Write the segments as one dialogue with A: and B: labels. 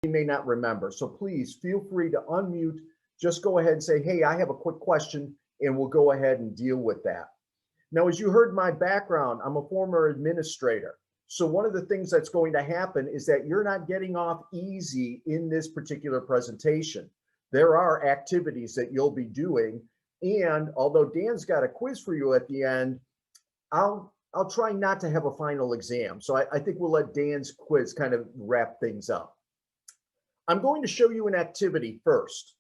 A: may not remember. So please feel free to unmute. Just go ahead and say, hey, I have a quick question, and we'll go ahead and deal with that. Now, as you heard my background, I'm a former administrator. So one of the things that's going to happen is that you're not getting off easy in this particular presentation. There are activities that you'll be doing. And although Dan's got a quiz for you at the end, I'll try not to have a final exam. So I think we'll let Dan's quiz kind of wrap things up. I'm going to show you an activity first.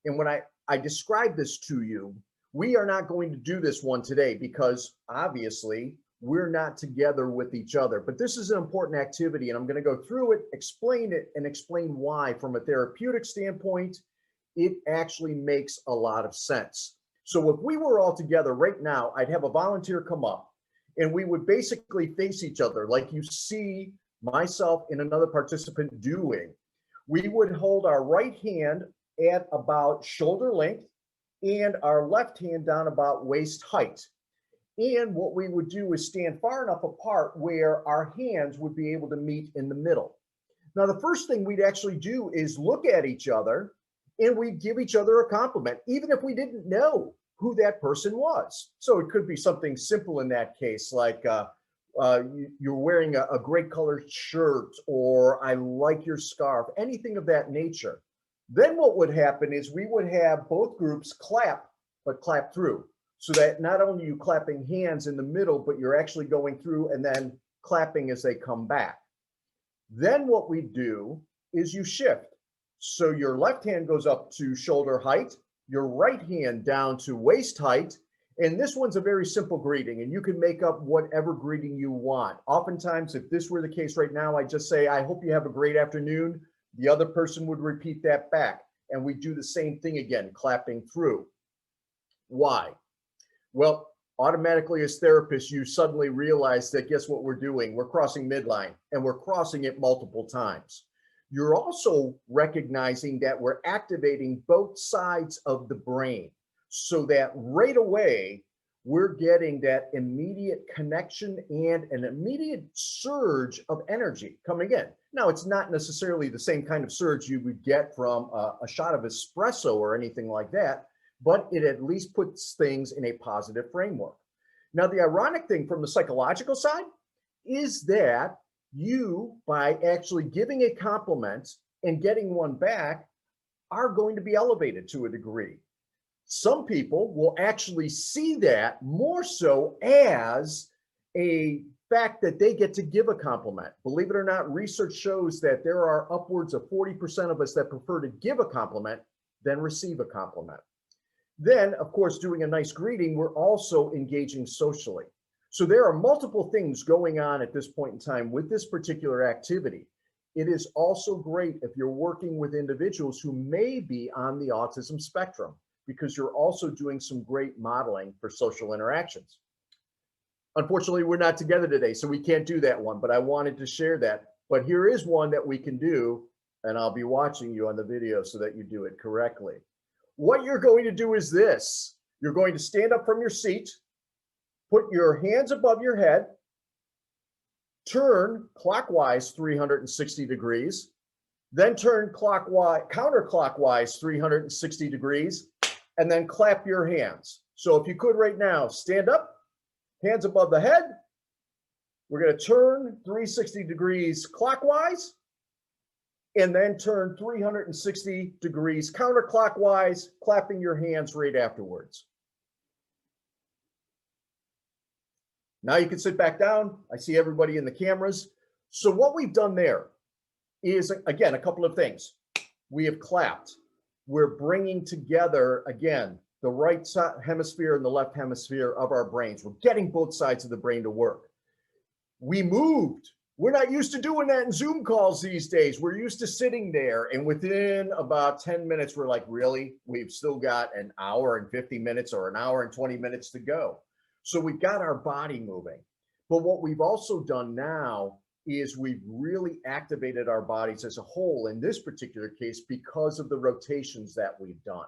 A: And when I describe this to you, we are not going to do this one today because obviously we're not together with each other. But this is an important activity, and I'm going to go through it, explain it, and explain why from a therapeutic standpoint, it actually makes a lot of sense. So if we were all together right now, I'd have a volunteer come up and we would basically face each other like you see myself and another participant doing. We would hold our right hand at about shoulder length and our left hand down about waist height. And what we would do is stand far enough apart where our hands would be able to meet in the middle. Now, the first thing we'd actually do is look at each other and we'd give each other a compliment, even if we didn't know who that person was. So it could be something simple in that case, like you're wearing a great colored shirt, or I like your scarf, anything of that nature. Then what would happen is we would have both groups clap, but clap through. So that not only you clapping hands in the middle, but you're actually going through and then clapping as they come back. Then what we do is you shift. So your left hand goes up to shoulder height, your right hand down to waist height. And this one's a very simple greeting, and you can make up whatever greeting you want. Oftentimes, if this were the case right now, I just say, I hope you have a great afternoon. The other person would repeat that back, and we do the same thing again, clapping through. Why? Well, automatically as therapists, you suddenly realize that guess what we're doing? We're crossing midline, and we're crossing it multiple times. You're also recognizing that we're activating both sides of the brain so that right away, we're getting that immediate connection and an immediate surge of energy coming in. Now, it's not necessarily the same kind of surge you would get from a shot of espresso or anything like that, but it at least puts things in a positive framework. Now, the ironic thing from the psychological side is that you, by actually giving a compliment and getting one back, are going to be elevated to a degree. Some people will actually see that more so as a fact that they get to give a compliment. Believe it or not, research shows that there are upwards of 40% of us that prefer to give a compliment than receive a compliment. Then, of course, doing a nice greeting, we're also engaging socially. So there are multiple things going on at this point in time with this particular activity. It is also great if you're working with individuals who may be on the autism spectrum, because you're also doing some great modeling for social interactions. Unfortunately, we're not together today, so we can't do that one, but I wanted to share that. But here is one that we can do, and I'll be watching you on the video so that you do it correctly. What you're going to do is this. You're going to stand up from your seat, put your hands above your head, turn clockwise 360 degrees, then turn counterclockwise 360 degrees, and then clap your hands. So if you could right now, stand up, hands above the head. We're going to turn 360 degrees clockwise, and then turn 360 degrees counterclockwise, clapping your hands right afterwards. Now you can sit back down. I see everybody in the cameras. So what we've done there is, again, a couple of things. We have clapped. We're bringing together, again, the right hemisphere and the left hemisphere of our brains. We're getting both sides of the brain to work. We moved. We're not used to doing that in Zoom calls these days. We're used to sitting there, and within about 10 minutes, we're like, really? We've still got an hour and 50 minutes or an hour and 20 minutes to go. So we've got our body moving. But what we've also done now is we've really activated our bodies as a whole in this particular case because of the rotations that we've done.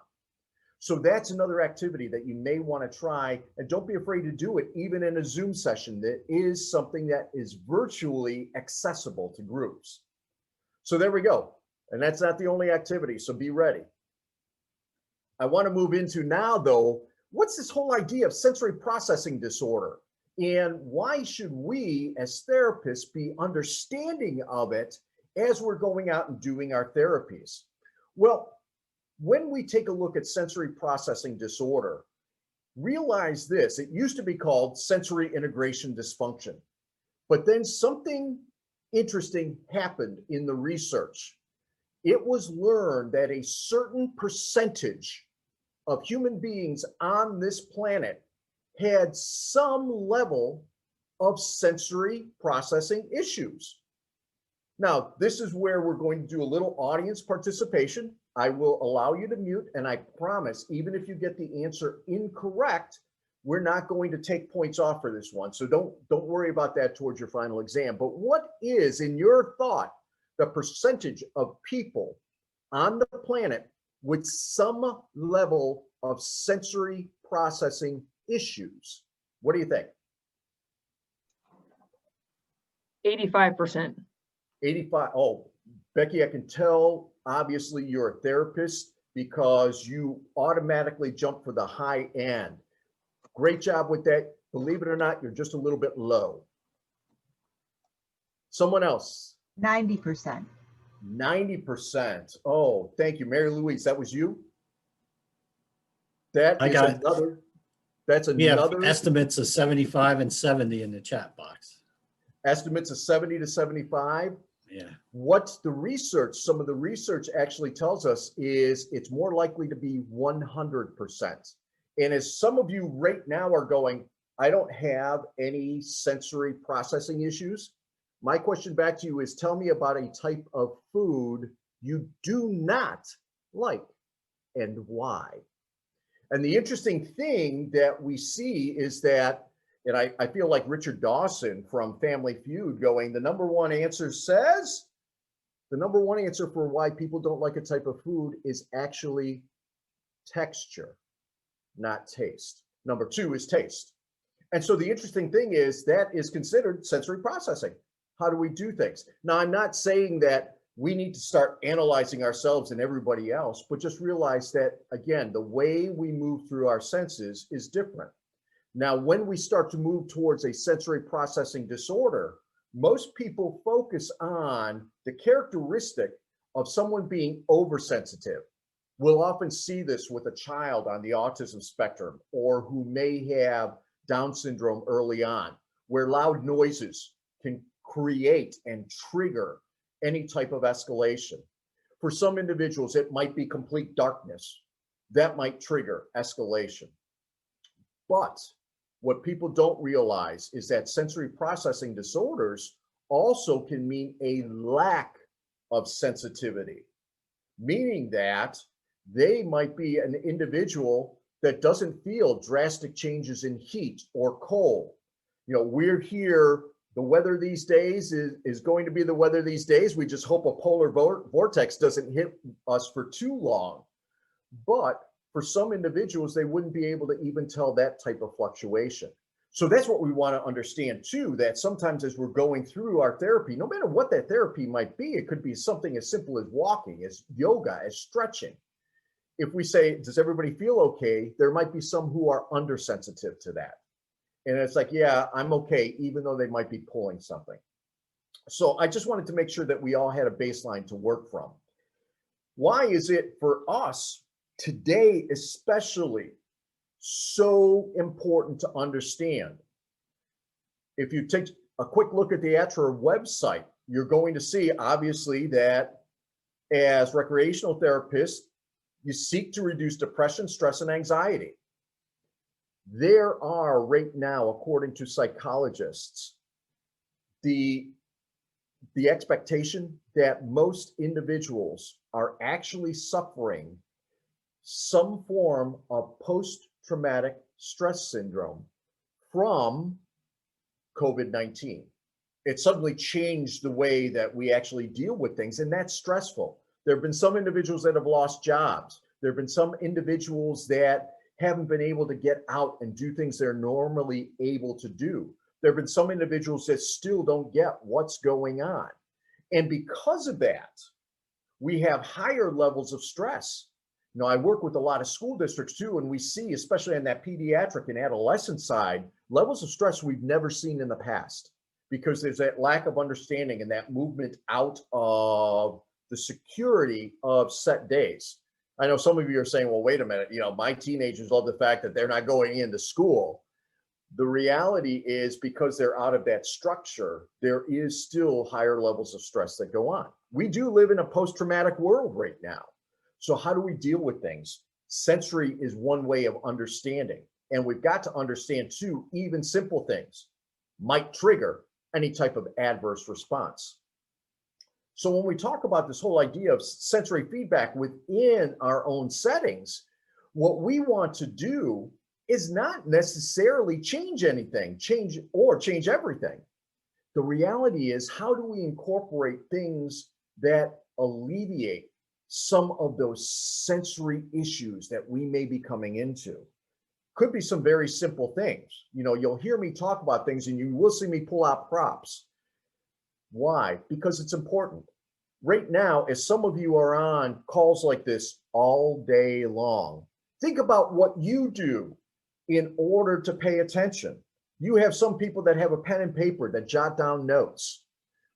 A: So that's another activity that you may want to try, and don't be afraid to do it even in a Zoom session. That is something that is virtually accessible to groups. So there we go. And that's not the only activity, so be ready. I want to move into now, though, what's this whole idea of sensory processing disorder? And why should we as therapists be understanding of it as we're going out and doing our therapies? Well, when we take a look at sensory processing disorder, realize this: it used to be called sensory integration dysfunction, but then something interesting happened in the research. It was learned that a certain percentage of human beings on this planet had some level of sensory processing issues. Now, this is where we're going to do a little audience participation. I will allow you to mute, and I promise, even if you get the answer incorrect, we're not going to take points off for this one. So don't worry about that towards your final exam. But what is, in your thought, the percentage of people on the planet with some level of sensory processing issues? What do you think?
B: 85%.
A: 85. Oh, Becky, I can tell, obviously, you're a therapist because you automatically jump for the high end. Great job with that. Believe it or not, you're just a little bit low. Someone else.
C: 90%.
A: 90%. Oh, thank you, Mary Louise. That was you? That is another. That's another.
D: We have estimates of 75 and 70 in the chat box.
A: Estimates of 70 to 75.
D: Yeah.
A: What's the research? Some of the research actually tells us is it's more likely to be 100%. And as some of you right now are going, I don't have any sensory processing issues. My question back to you is, tell me about a type of food you do not like and why. And the interesting thing that we see is that, and I feel like Richard Dawson from Family Feud going, the number one answer says, the number one answer for why people don't like a type of food is actually texture, not taste. Number two is taste. And so the interesting thing is that is considered sensory processing. How do we do things? Now, I'm not saying that we need to start analyzing ourselves and everybody else, but just realize that, again, the way we move through our senses is different. Now, when we start to move towards a sensory processing disorder, most people focus on the characteristic of someone being oversensitive. We'll often see this with a child on the autism spectrum or who may have Down syndrome early on, where loud noises can create and trigger any type of escalation. For some individuals, it might be complete darkness. That might trigger escalation. But what people don't realize is that sensory processing disorders also can mean a lack of sensitivity, meaning that they might be an individual that doesn't feel drastic changes in heat or cold. You know, we're here, the weather these days is going to be the weather these days. We just hope a polar vortex doesn't hit us for too long. But for some individuals, they wouldn't be able to even tell that type of fluctuation. So that's what we want to understand too, that sometimes as we're going through our therapy, no matter what that therapy might be, it could be something as simple as walking, as yoga, as stretching. If we say, does everybody feel okay? There might be some who are undersensitive to that. And it's like, yeah, I'm okay, even though they might be pulling something. So I just wanted to make sure that we all had a baseline to work from. Why is it for us today, especially, so important to understand? If you take a quick look at the ATRA website, you're going to see, obviously, that as recreational therapists, you seek to reduce depression, stress, and anxiety. There are right now, according to psychologists, the expectation that most individuals are actually suffering some form of post-traumatic stress syndrome from COVID-19. It suddenly changed the way that we actually deal with things, and that's stressful. There have been some individuals that have lost jobs. There have been some individuals that haven't been able to get out and do things they're normally able to do. There have been some individuals that still don't get what's going on. And because of that, we have higher levels of stress. You know, I work with a lot of school districts too, and we see, especially on that pediatric and adolescent side, levels of stress we've never seen in the past because there's that lack of understanding and that movement out of the security of set days. I know some of you are saying, well, wait a minute, you know, my teenagers love the fact that they're not going into school. The reality is because they're out of that structure, there is still higher levels of stress that go on. We do live in a post-traumatic world right now. So how do we deal with things? Sensory is one way of understanding. And we've got to understand too, even simple things might trigger any type of adverse response. So when we talk about this whole idea of sensory feedback within our own settings, what we want to do is not necessarily change anything, change everything. The reality is, how do we incorporate things that alleviate some of those sensory issues that we may be coming into? Could be some very simple things. You know, you'll hear me talk about things and you will see me pull out props. Why? Because it's important. Right now, as some of you are on calls like this all day long, think about what you do in order to pay attention. You have some people that have a pen and paper that jot down notes.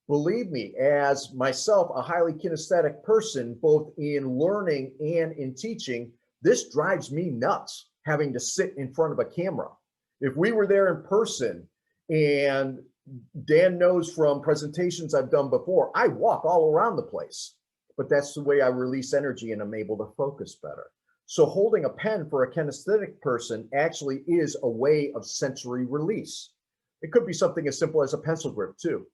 A: Believe me, as myself, a highly kinesthetic person, both in learning and in teaching, this drives me nuts, having to sit in front of a camera. If we were there in person, and Dan knows from presentations I've done before, I walk all around the place, but that's the way I release energy and I'm able to focus better. So holding a pen for a kinesthetic person actually is a way of sensory release. It could be something as simple as a pencil grip too.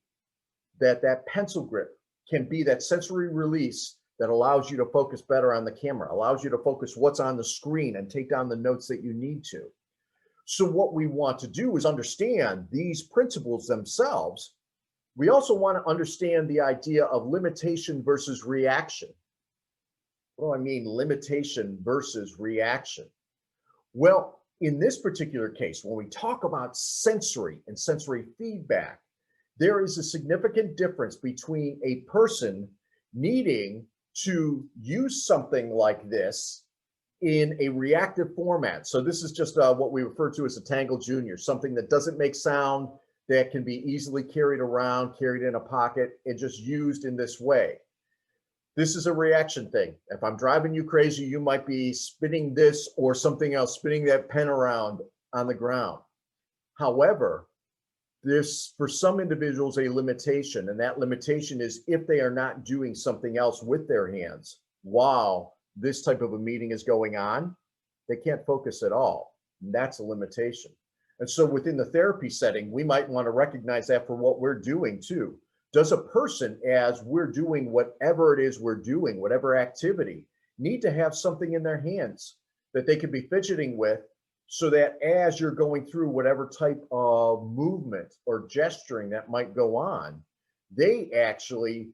A: That pencil grip can be that sensory release that allows you to focus better on the camera, allows you to focus what's on the screen and take down the notes that you need to. So what we want to do is understand these principles themselves. We also want to understand the idea of limitation versus reaction. What do I mean, limitation versus reaction? Well, in this particular case, when we talk about sensory and sensory feedback, there is a significant difference between a person needing to use something like this in a reactive format. So this is just what we refer to as a Tangle Junior, something that doesn't make sound, that can be easily carried around, carried in a pocket, and just used in this way. This is a reaction thing. If I'm driving you crazy, you might be spinning this or something else, spinning that pen around on the ground. However, there's for some individuals a limitation, and that limitation is if they are not doing something else with their hands while this type of a meeting is going on, they can't focus at all. And that's a limitation. And so within the therapy setting, we might want to recognize that for what we're doing too. Does a person, as we're doing whatever it is we're doing, whatever activity, need to have something in their hands that they could be fidgeting with, so that as you're going through whatever type of movement or gesturing that might go on, they actually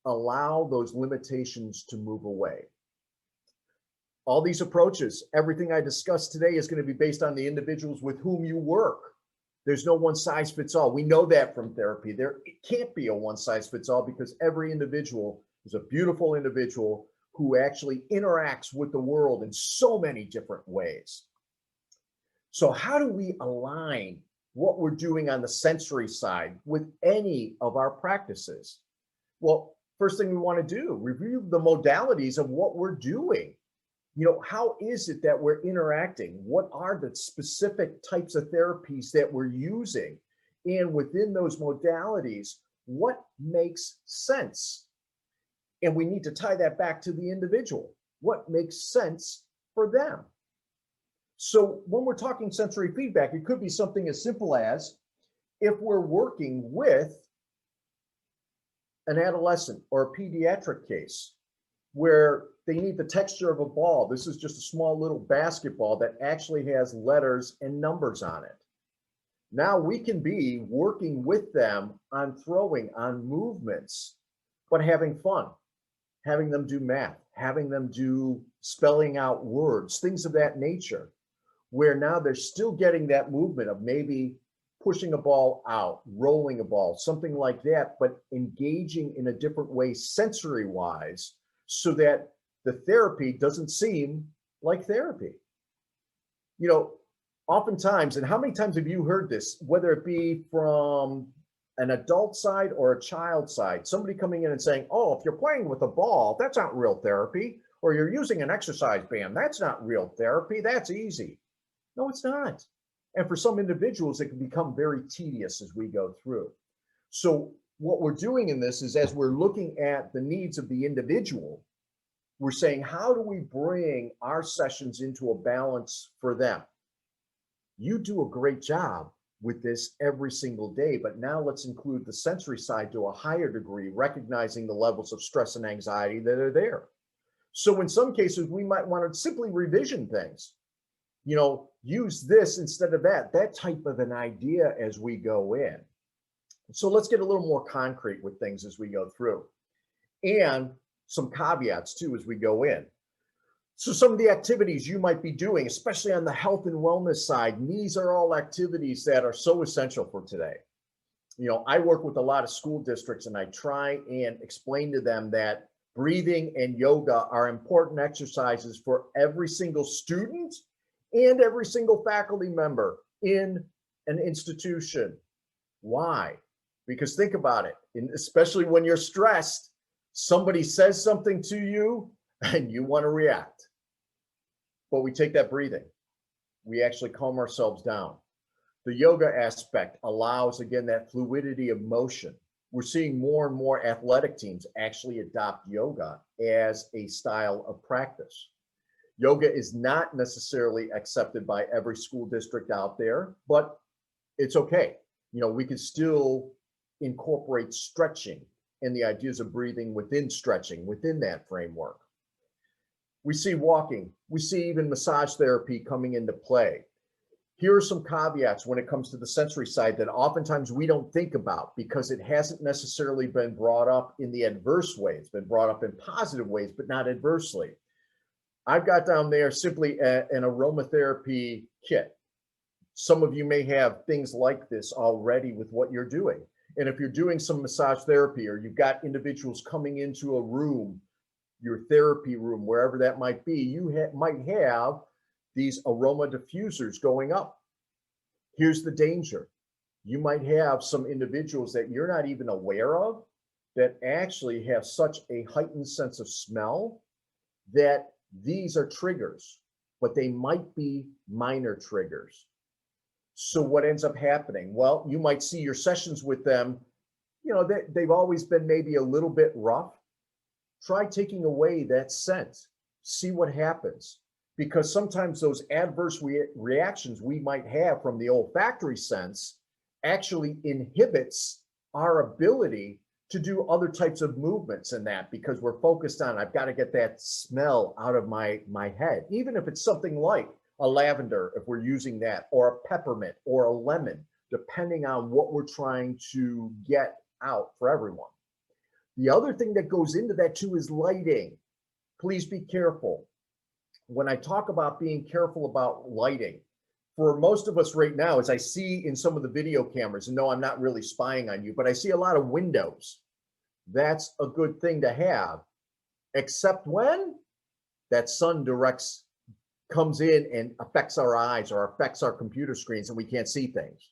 A: allow those limitations to move away. All these approaches, everything I discussed today is going to be based on the individuals with whom you work. There's no one size fits all. We know that from therapy. There can't be a one size fits all because every individual is a beautiful individual who actually interacts with the world in so many different ways. So how do we align what we're doing on the sensory side with any of our practices? Well, first thing we want to do, review the modalities of what we're doing. You know, how is it that we're interacting? What are the specific types of therapies that we're using? And within those modalities, what makes sense? And we need to tie that back to the individual. What makes sense for them? So when we're talking sensory feedback, it could be something as simple as if we're working with an adolescent or a pediatric case where they need the texture of a ball. This is just a small little basketball that actually has letters and numbers on it. Now we can be working with them on throwing, on movements, but having fun, having them do math, having them do spelling out words, things of that nature, where now they're still getting that movement of maybe pushing a ball out, rolling a ball, something like that, but engaging in a different way sensory wise so that the therapy doesn't seem like therapy. You know, oftentimes, and how many times have you heard this, whether it be from an adult side or a child side, somebody coming in and saying, oh, if you're playing with a ball, that's not real therapy, or you're using an exercise band, that's not real therapy, that's easy. No, it's not. And for some individuals, it can become very tedious as we go through. So what we're doing in this is, as we're looking at the needs of the individual, we're saying, how do we bring our sessions into a balance for them? You do a great job with this every single day, but now let's include the sensory side to a higher degree, recognizing the levels of stress and anxiety that are there. So in some cases, we might want to simply revision things. You know, use this instead of that type of an idea as we go in. So let's get a little more concrete with things as we go through, and some caveats too as we go in. So some of the activities you might be doing, especially on the health and wellness side, and these are all activities that are so essential for today. You know, I work with a lot of school districts and I try and explain to them that breathing and yoga are important exercises for every single student and every single faculty member in an institution. Why? Because think about it, especially when you're stressed, somebody says something to you and you want to react. But we take that breathing. We actually calm ourselves down. The yoga aspect allows, again, that fluidity of motion. We're seeing more and more athletic teams actually adopt yoga as a style of practice. Yoga is not necessarily accepted by every school district out there, but it's okay. You know, we can still incorporate stretching and the ideas of breathing within stretching, within that framework. We see walking, we see even massage therapy coming into play. Here are some caveats when it comes to the sensory side that oftentimes we don't think about because it hasn't necessarily been brought up in the adverse way. It's been brought up in positive ways, but not adversely. I've got down there simply an aromatherapy kit. Some of you may have things like this already with what you're doing. And if you're doing some massage therapy, or you've got individuals coming into a room, your therapy room, wherever that might be, you might have these aroma diffusers going up. Here's the danger. You might have some individuals that you're not even aware of that actually have such a heightened sense of smell that these are triggers, but they might be minor triggers. So what ends up happening? Well, you might see your sessions with them, you know, they've always been maybe a little bit rough. Try taking away that scent, see what happens. Because sometimes those adverse reactions we might have from the olfactory sense actually inhibits our ability to do other types of movements in that, because we're focused on, I've got to get that smell out of my head. Even if it's something like a lavender, if we're using that, or a peppermint or a lemon, depending on what we're trying to get out for everyone. The other thing that goes into that too is lighting. Please be careful. When I talk about being careful about lighting, for most of us right now, as I see in some of the video cameras, and no, I'm not really spying on you, but I see a lot of windows. That's a good thing to have, except when that sun comes in and affects our eyes or affects our computer screens and we can't see things.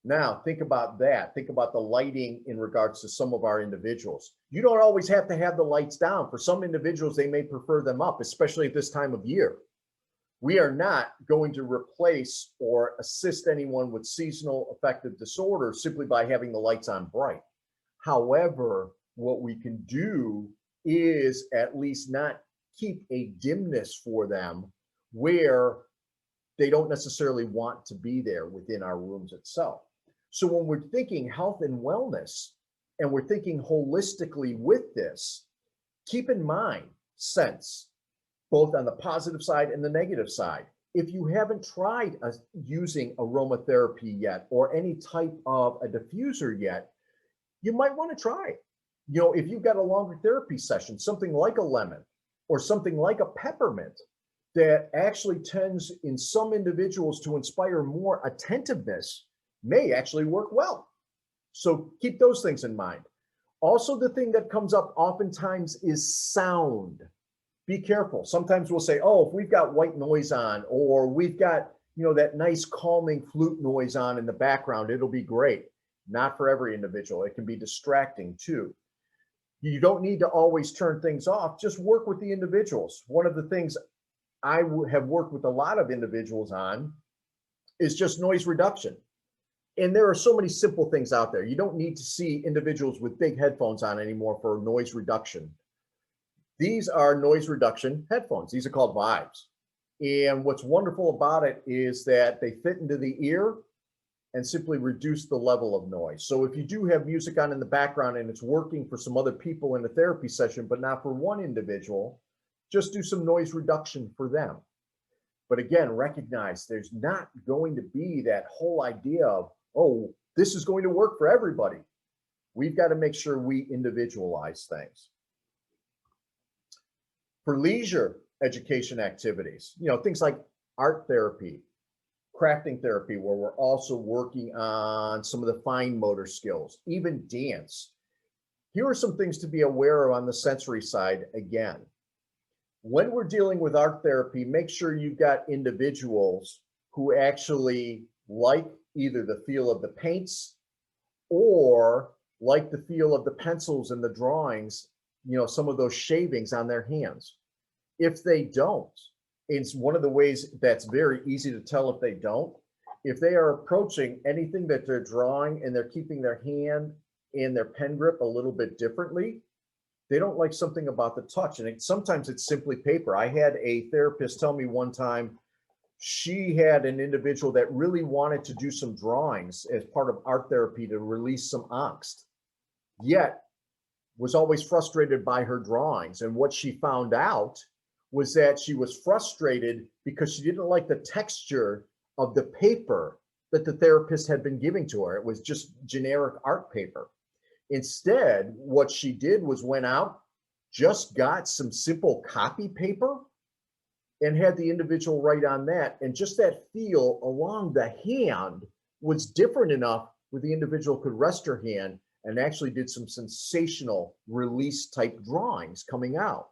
A: Now, think about that. Think about the lighting in regards to some of our individuals. You don't always have to have the lights down. For some individuals, they may prefer them up, especially at this time of year. We are not going to replace or assist anyone with seasonal affective disorder simply by having the lights on bright. However, what we can do is at least not keep a dimness for them where they don't necessarily want to be there within our rooms itself. So when we're thinking health and wellness, and we're thinking holistically with this, keep in mind sense, both on the positive side and the negative side. If you haven't tried using aromatherapy yet, or any type of a diffuser yet, you might want to try it. You know, if you've got a longer therapy session, something like a lemon or something like a peppermint that actually tends in some individuals to inspire more attentiveness may actually work well. So keep those things in mind. Also, the thing that comes up oftentimes is sound. Be careful. Sometimes we'll say, oh, if we've got white noise on, or we've got, that nice calming flute noise on in the background, it'll be great. Not for every individual. It can be distracting too. You don't need to always turn things off. Just work with the individuals. One of the things I have worked with a lot of individuals on is just noise reduction. And there are so many simple things out there. You don't need to see individuals with big headphones on anymore for noise reduction. These are noise reduction headphones. These are called Vibes. And what's wonderful about it is that they fit into the ear and simply reduce the level of noise. So if you do have music on in the background and it's working for some other people in a therapy session, but not for one individual, just do some noise reduction for them. But again, recognize there's not going to be that whole idea of, oh, this is going to work for everybody. We've got to make sure we individualize things. For leisure education activities, things like art therapy, crafting therapy, where we're also working on some of the fine motor skills, even dance. Here are some things to be aware of on the sensory side again. When we're dealing with art therapy, make sure you've got individuals who actually like either the feel of the paints or like the feel of the pencils and the drawings, some of those shavings on their hands. If they don't, it's one of the ways that's very easy to tell if they don't. If they are approaching anything that they're drawing and they're keeping their hand and their pen grip a little bit differently, they don't like something about the touch. And sometimes it's simply paper. I had a therapist tell me one time, she had an individual that really wanted to do some drawings as part of art therapy to release some angst, yet was always frustrated by her drawings. And what she found out was that she was frustrated because she didn't like the texture of the paper that the therapist had been giving to her. It was just generic art paper. Instead, what she did was went out, just got some simple copy paper and had the individual write on that. And just that feel along the hand was different enough where the individual could rest her hand and actually did some sensational release type drawings coming out.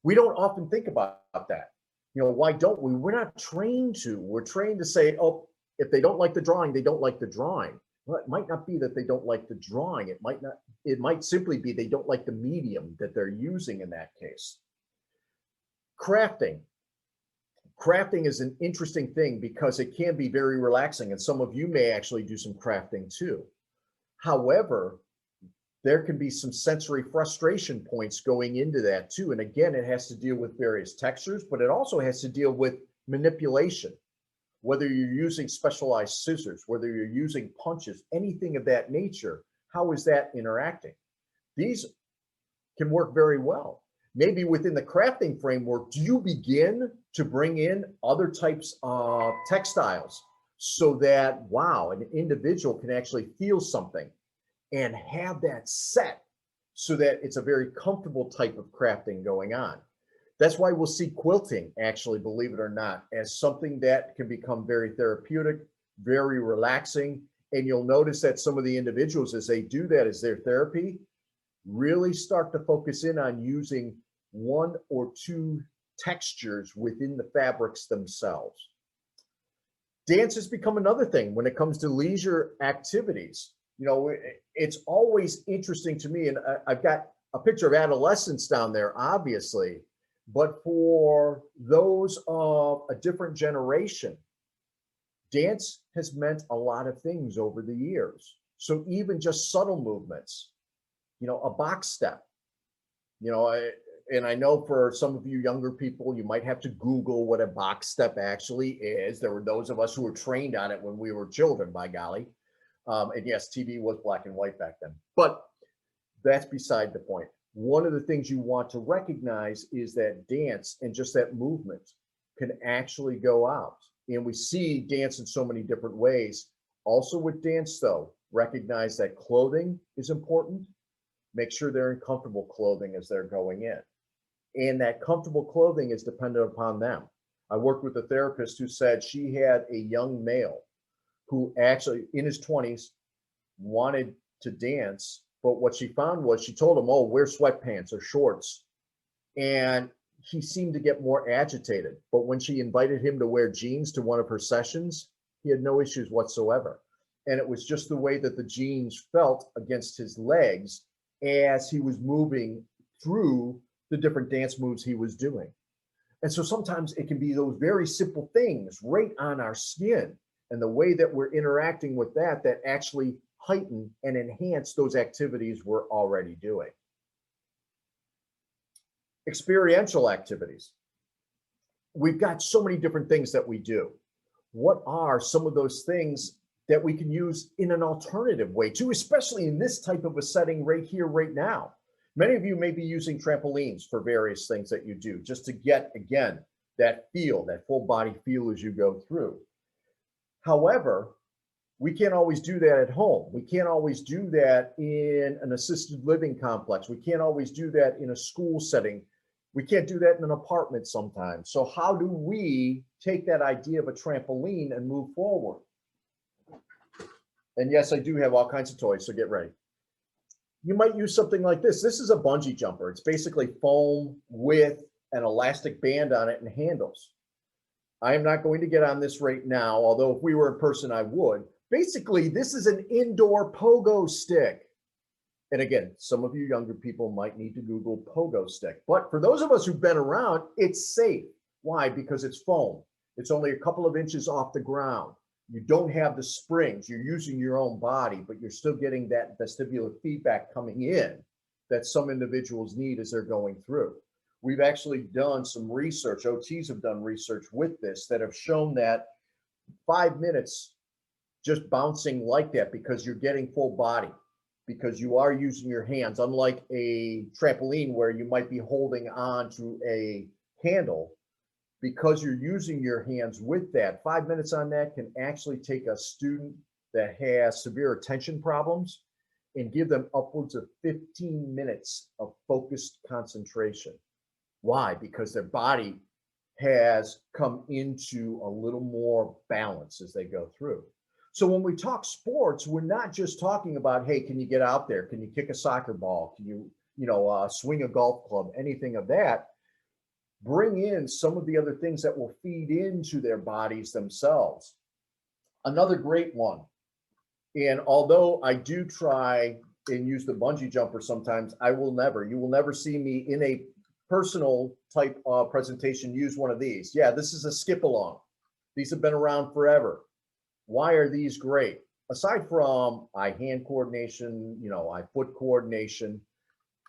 A: We don't often think about that. Why don't we? We're not trained to. We're trained to say, oh, if they don't like the drawing, they don't like the drawing. Well, it might not be that they don't like the drawing. It might simply be they don't like the medium that they're using in that case. Crafting. Crafting is an interesting thing because it can be very relaxing, and some of you may actually do some crafting too. However, there can be some sensory frustration points going into that too. And again, it has to deal with various textures, but it also has to deal with manipulation. Whether you're using specialized scissors, whether you're using punches, anything of that nature, how is that interacting? These can work very well. Maybe within the crafting framework, do you begin to bring in other types of textiles so that, wow, an individual can actually feel something and have that set so that it's a very comfortable type of crafting going on. That's why we'll see quilting, actually, believe it or not, as something that can become very therapeutic, very relaxing. And you'll notice that some of the individuals, as they do that as their therapy, really start to focus in on using one or two textures within the fabrics themselves. Dance has become another thing when it comes to leisure activities. It's always interesting to me, and I've got a picture of adolescents down there, obviously, but for those of a different generation, dance has meant a lot of things over the years. So even just subtle movements, a box step, and I know for some of you younger people, you might have to Google what a box step actually is. There were those of us who were trained on it when we were children, by golly. And yes, TV was black and white back then, but that's beside the point. One of the things you want to recognize is that dance and just that movement can actually go out. And we see dance in so many different ways. Also with dance though, recognize that clothing is important. Make sure they're in comfortable clothing as they're going in. And that comfortable clothing is dependent upon them. I worked with a therapist who said she had a young male who actually in his 20s wanted to dance, but what she found was she told him, oh, wear sweatpants or shorts. And he seemed to get more agitated. But when she invited him to wear jeans to one of her sessions, he had no issues whatsoever. And it was just the way that the jeans felt against his legs as he was moving through the different dance moves he was doing. And so sometimes it can be those very simple things right on our skin and the way that we're interacting with that that actually heighten and enhance those activities we're already doing. Experiential activities. We've got so many different things that we do. What are some of those things that we can use in an alternative way too, especially in this type of a setting right here, right now? Many of you may be using trampolines for various things that you do just to get, again, that feel, that full body feel as you go through. However, we can't always do that at home. We can't always do that in an assisted living complex. We can't always do that in a school setting. We can't do that in an apartment sometimes. So how do we take that idea of a trampoline and move forward? And yes, I do have all kinds of toys, so get ready. You might use something like this. This is a bungee jumper. It's basically foam with an elastic band on it and handles. I am not going to get on this right now, although if we were in person, I would. Basically, this is an indoor pogo stick. And again, some of you younger people might need to Google pogo stick. But for those of us who've been around, it's safe. Why? Because it's foam. It's only a couple of inches off the ground. You don't have the springs. You're using your own body, but you're still getting that vestibular feedback coming in that some individuals need as they're going through. We've actually done some research. OTs have done research with this that have shown that 5 minutes just bouncing like that, because you're getting full body, because you are using your hands, unlike a trampoline where you might be holding on to a handle. Because you're using your hands with that, 5 minutes on that can actually take a student that has severe attention problems and give them upwards of 15 minutes of focused concentration. Why? Because their body has come into a little more balance as they go through. So when we talk sports, we're not just talking about, hey, can you get out there? Can you kick a soccer ball? Can you swing a golf club? Anything of that. Bring in some of the other things that will feed into their bodies themselves. Another great one, and although I do try and use the bungee jumper sometimes, you will never see me in a personal type presentation use one of these. Yeah, this is a skip along. These have been around forever. Why are these great? Aside from eye-hand coordination, eye-foot coordination,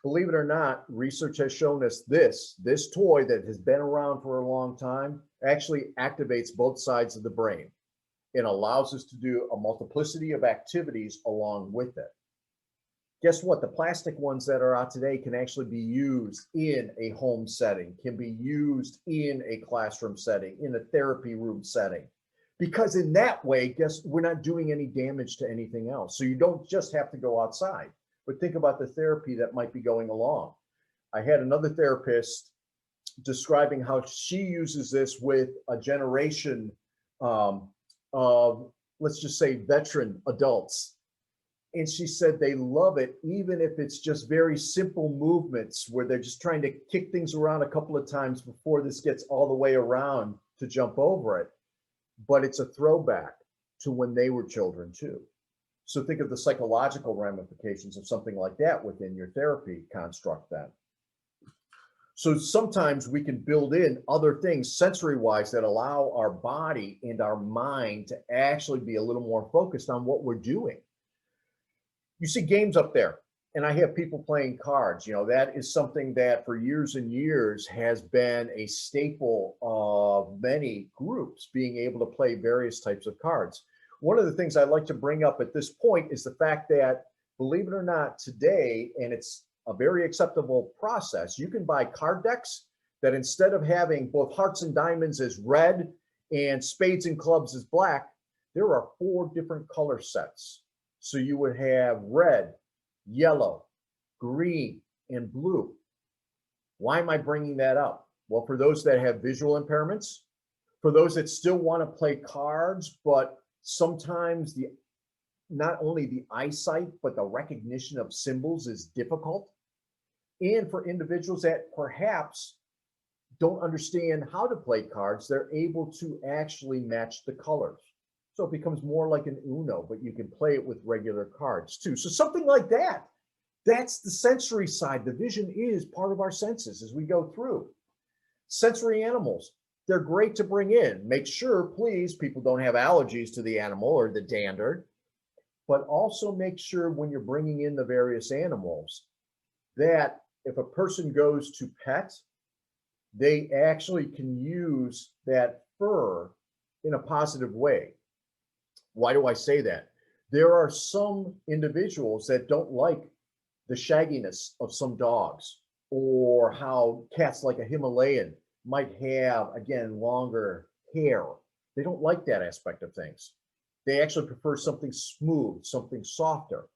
A: believe it or not, research has shown us this toy that has been around for a long time actually activates both sides of the brain and allows us to do a multiplicity of activities along with it. Guess what? The plastic ones that are out today can actually be used in a home setting, can be used in a classroom setting, in a therapy room setting. Because in that way, we're not doing any damage to anything else. So you don't just have to go outside. But think about the therapy that might be going along. I had another therapist describing how she uses this with a generation of, let's just say, veteran adults. And she said they love it, even if it's just very simple movements where they're just trying to kick things around a couple of times before this gets all the way around to jump over it. But it's a throwback to when they were children too. So think of the psychological ramifications of something like that within your therapy construct then. So sometimes we can build in other things sensory-wise that allow our body and our mind to actually be a little more focused on what we're doing. You see games up there, and I have people playing cards. That is something that for years and years has been a staple of many groups, being able to play various types of cards. One of the things I like to bring up at this point is the fact that, believe it or not, today, and it's a very acceptable process, you can buy card decks that instead of having both hearts and diamonds as red and spades and clubs as black, there are 4 different color sets. So you would have red, yellow, green, and blue. Why am I bringing that up? Well, for those that have visual impairments, for those that still want to play cards, but Sometimes not only the eyesight, but the recognition of symbols is difficult. And for individuals that perhaps don't understand how to play cards, they're able to actually match the colors. So it becomes more like an Uno, but you can play it with regular cards too. So something like that. That's the sensory side. The vision is part of our senses as we go through. Sensory animals, they're great to bring in. Make sure, please, people don't have allergies to the animal or the dander, but also make sure when you're bringing in the various animals that if a person goes to pet, they actually can use that fur in a positive way. Why do I say that? There are some individuals that don't like the shagginess of some dogs, or how cats like a Himalayan might have, again, longer hair. They don't like that aspect of things. They actually prefer something smooth, something softer.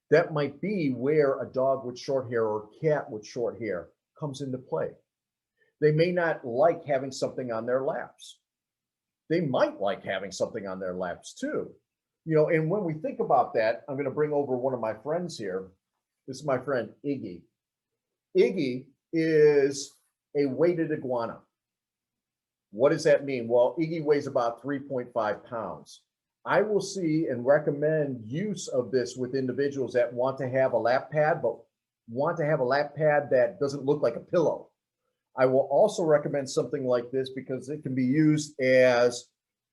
A: That might be where a dog with short hair or a cat with short hair comes into play. They may not like having something on their laps. They might like having something on their laps too. And when we think about that, I'm going to bring over one of my friends here. This is my friend Iggy. Iggy is a weighted iguana. What does that mean? Well, Iggy weighs about 3.5 pounds. I will see and recommend use of this with individuals that want to have a lap pad, but want to have a lap pad that doesn't look like a pillow. I will also recommend something like this because it can be used as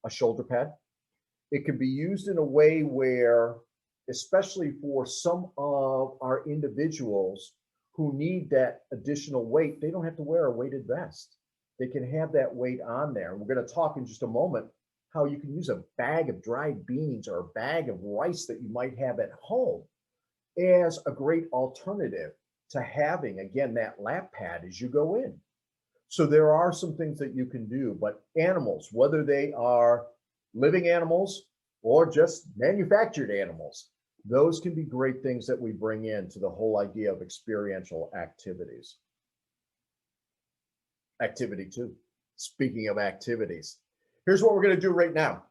A: a shoulder pad. It can be used in a way where, especially for some of our individuals who need that additional weight, they don't have to wear a weighted vest. They can have that weight on there. We're going to talk in just a moment how you can use a bag of dried beans or a bag of rice that you might have at home as a great alternative to having, again, that lap pad as you go in. So there are some things that you can do, but animals, whether they are living animals or just manufactured animals, those can be great things that we bring into the whole idea of experiential activities. Activity 2. Speaking of activities, here's what we're going to do right now.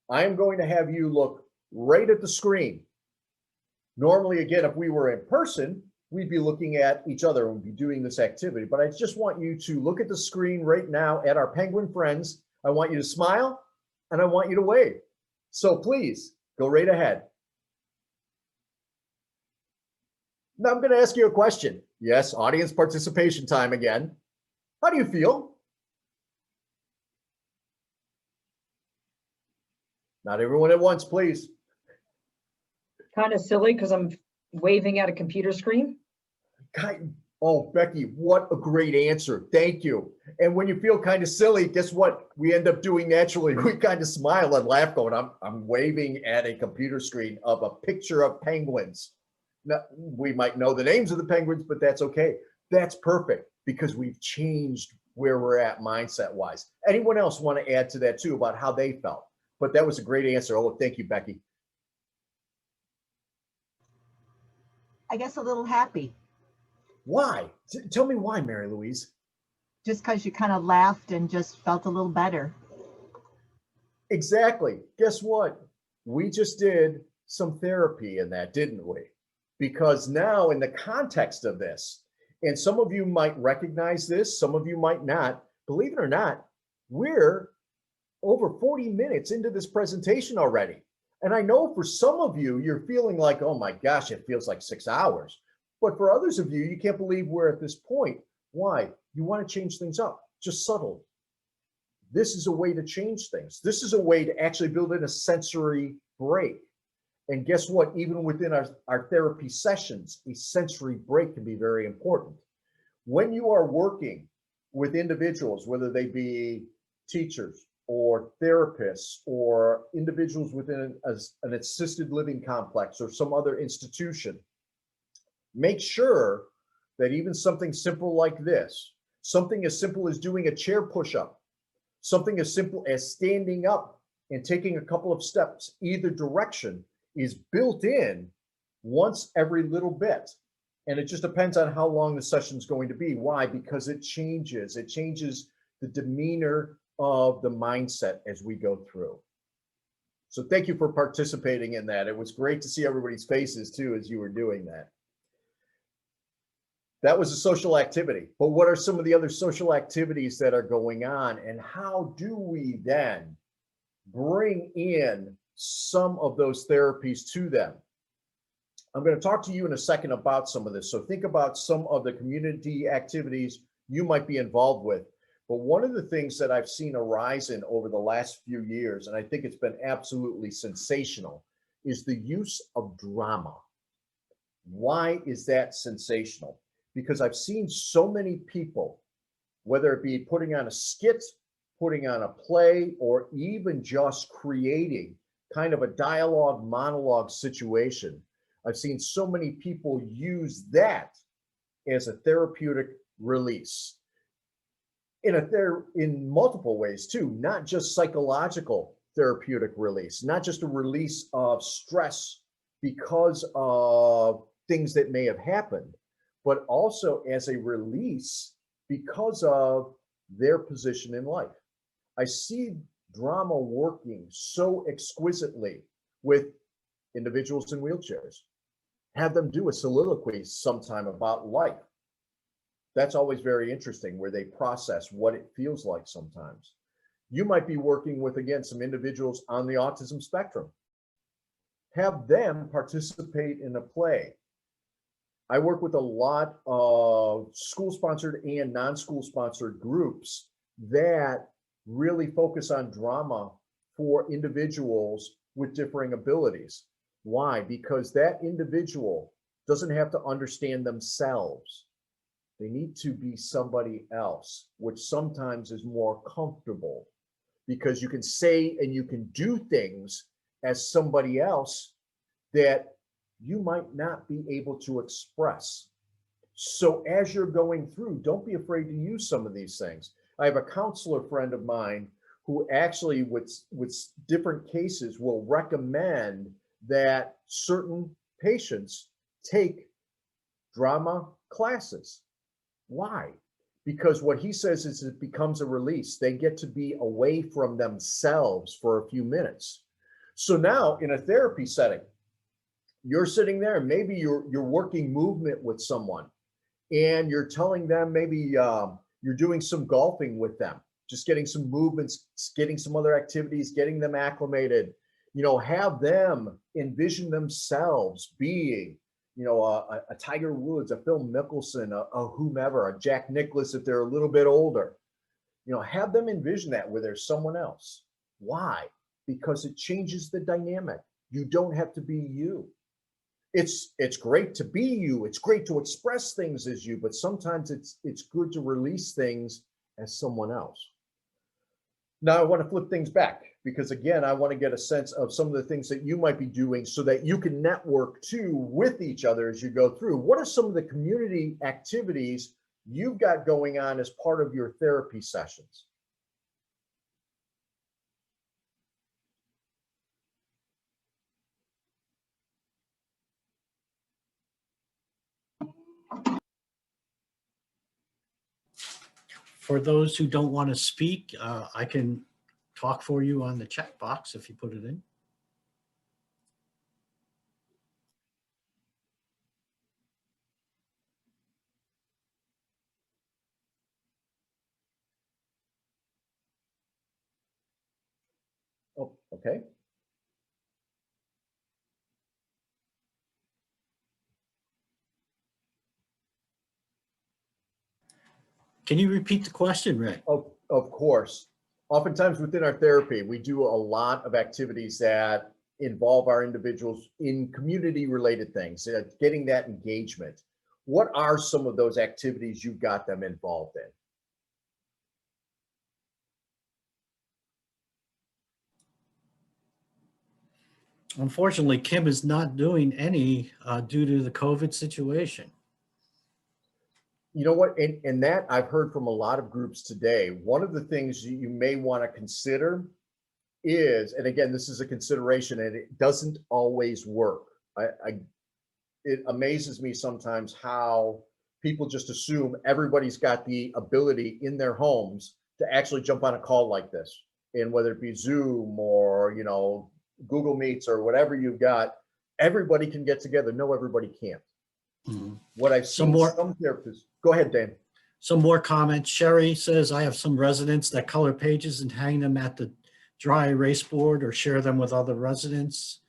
A: I am going to have you look right at the screen. Normally, again, if we were in person, we'd be looking at each other and we'd be doing this activity. But I just want you to look at the screen right now at our penguin friends. I want you to smile and I want you to wave. So please go right ahead. Now I'm going to ask you a question. Yes, audience participation time again. How do you feel? Not everyone at once, please.
B: Kind of silly because I'm waving at a computer screen.
A: Oh, Becky, what a great answer. Thank you. And when you feel kind of silly, guess what? We end up doing naturally. We kind of smile and laugh going, I'm waving at a computer screen of a picture of penguins. Now, we might know the names of the penguins, but that's okay. That's perfect because we've changed where we're at mindset-wise. Anyone else want to add to that too about how they felt? But that was a great answer. Oh, thank you, Becky.
C: I guess a little happy.
A: Why? Tell me why, Mary Louise.
C: Just because you kind of laughed and just felt a little better.
A: Exactly. Guess what? We just did some therapy in that, didn't we? Because now in the context of this, and some of you might recognize this, some of you might not, believe it or not, we're over 40 minutes into this presentation already. And I know for some of you, you're feeling like, oh my gosh, it feels like 6 hours. But for others of you, you can't believe we're at this point. Why? You want to change things up, just subtly. This is a way to change things. This is a way to actually build in a sensory break. And guess what? Even within our therapy sessions, a sensory break can be very important. When you are working with individuals, whether they be teachers or therapists or individuals within an assisted living complex or some other institution, make sure that even something simple like this, something as simple as doing a chair push-up, something as simple as standing up and taking a couple of steps either direction is built in once every little bit. And it just depends on how long the session is going to be. Why? Because it changes the demeanor of the mindset as we go through. So thank you for participating in that. It was great to see everybody's faces too as you were doing that. That was a social activity, but what are some of the other social activities that are going on, and how do we then bring in some of those therapies to them? I'm going to talk to you in a second about some of this. So think about some of the community activities you might be involved with. But one of the things that I've seen arise in over the last few years, and I think it's been absolutely sensational, is the use of drama. Why is that sensational? Because I've seen so many people, whether it be putting on a skit, putting on a play, or even just creating kind of a dialogue monologue situation. I've seen so many people use that as a therapeutic release in multiple ways too, not just psychological therapeutic release, not just a release of stress because of things that may have happened, but also as a release because of their position in life. I see drama working so exquisitely with individuals in wheelchairs. Have them do a soliloquy sometime about life. That's always very interesting, where they process what it feels like sometimes. You might be working with, again, some individuals on the autism spectrum. Have them participate in a play. I work with a lot of school-sponsored and non-school sponsored groups that really focus on drama for individuals with differing abilities. Why? Because that individual doesn't have to understand themselves. They need to be somebody else, which sometimes is more comfortable, because you can say and you can do things as somebody else that you might not be able to express. So as you're going through, don't be afraid to use some of these things. I have a counselor friend of mine who actually with different cases will recommend that certain patients take drama classes. Why? Because what he says is it becomes a release. They get to be away from themselves for a few minutes. So now in a therapy setting, you're sitting there, maybe you're working movement with someone, and you're telling them, maybe you're doing some golfing with them, just getting some movements, getting some other activities, getting them acclimated. Have them envision themselves being, a Tiger Woods, a Phil Mickelson, a whomever, a Jack Nicklaus if they're a little bit older. Have them envision that where there's someone else. Why? Because it changes the dynamic. You don't have to be you. It's great to be you. It's great to express things as you, but sometimes it's good to release things as someone else. Now I want to flip things back, because again, I want to get a sense of some of the things that you might be doing so that you can network too with each other as you go through. What are some of the community activities you've got going on as part of your therapy sessions?
D: For those who don't want to speak, I can talk for you on the chat box if you put it in.
A: Oh, okay.
D: Can you repeat the question, Rick?
A: Of course. Oftentimes within our therapy, we do a lot of activities that involve our individuals in community related things, getting that engagement. What are some of those activities you've got them involved in?
D: Unfortunately, Kim is not doing any due to the COVID situation.
A: You know what, and that I've heard from a lot of groups today. One of the things you may want to consider is, and again, this is a consideration and it doesn't always work. It amazes me sometimes how people just assume everybody's got the ability in their homes to actually jump on a call like this. And whether it be Zoom or, Google Meets or whatever you've got, everybody can get together. No, everybody can't.
D: Mhm.
A: What I've
D: Some
A: seen
D: more-
A: some therapists, go ahead, Dan.
D: Some more comments. Sherry says, I have some residents that color pages and hang them at the dry erase board or share them with other residents.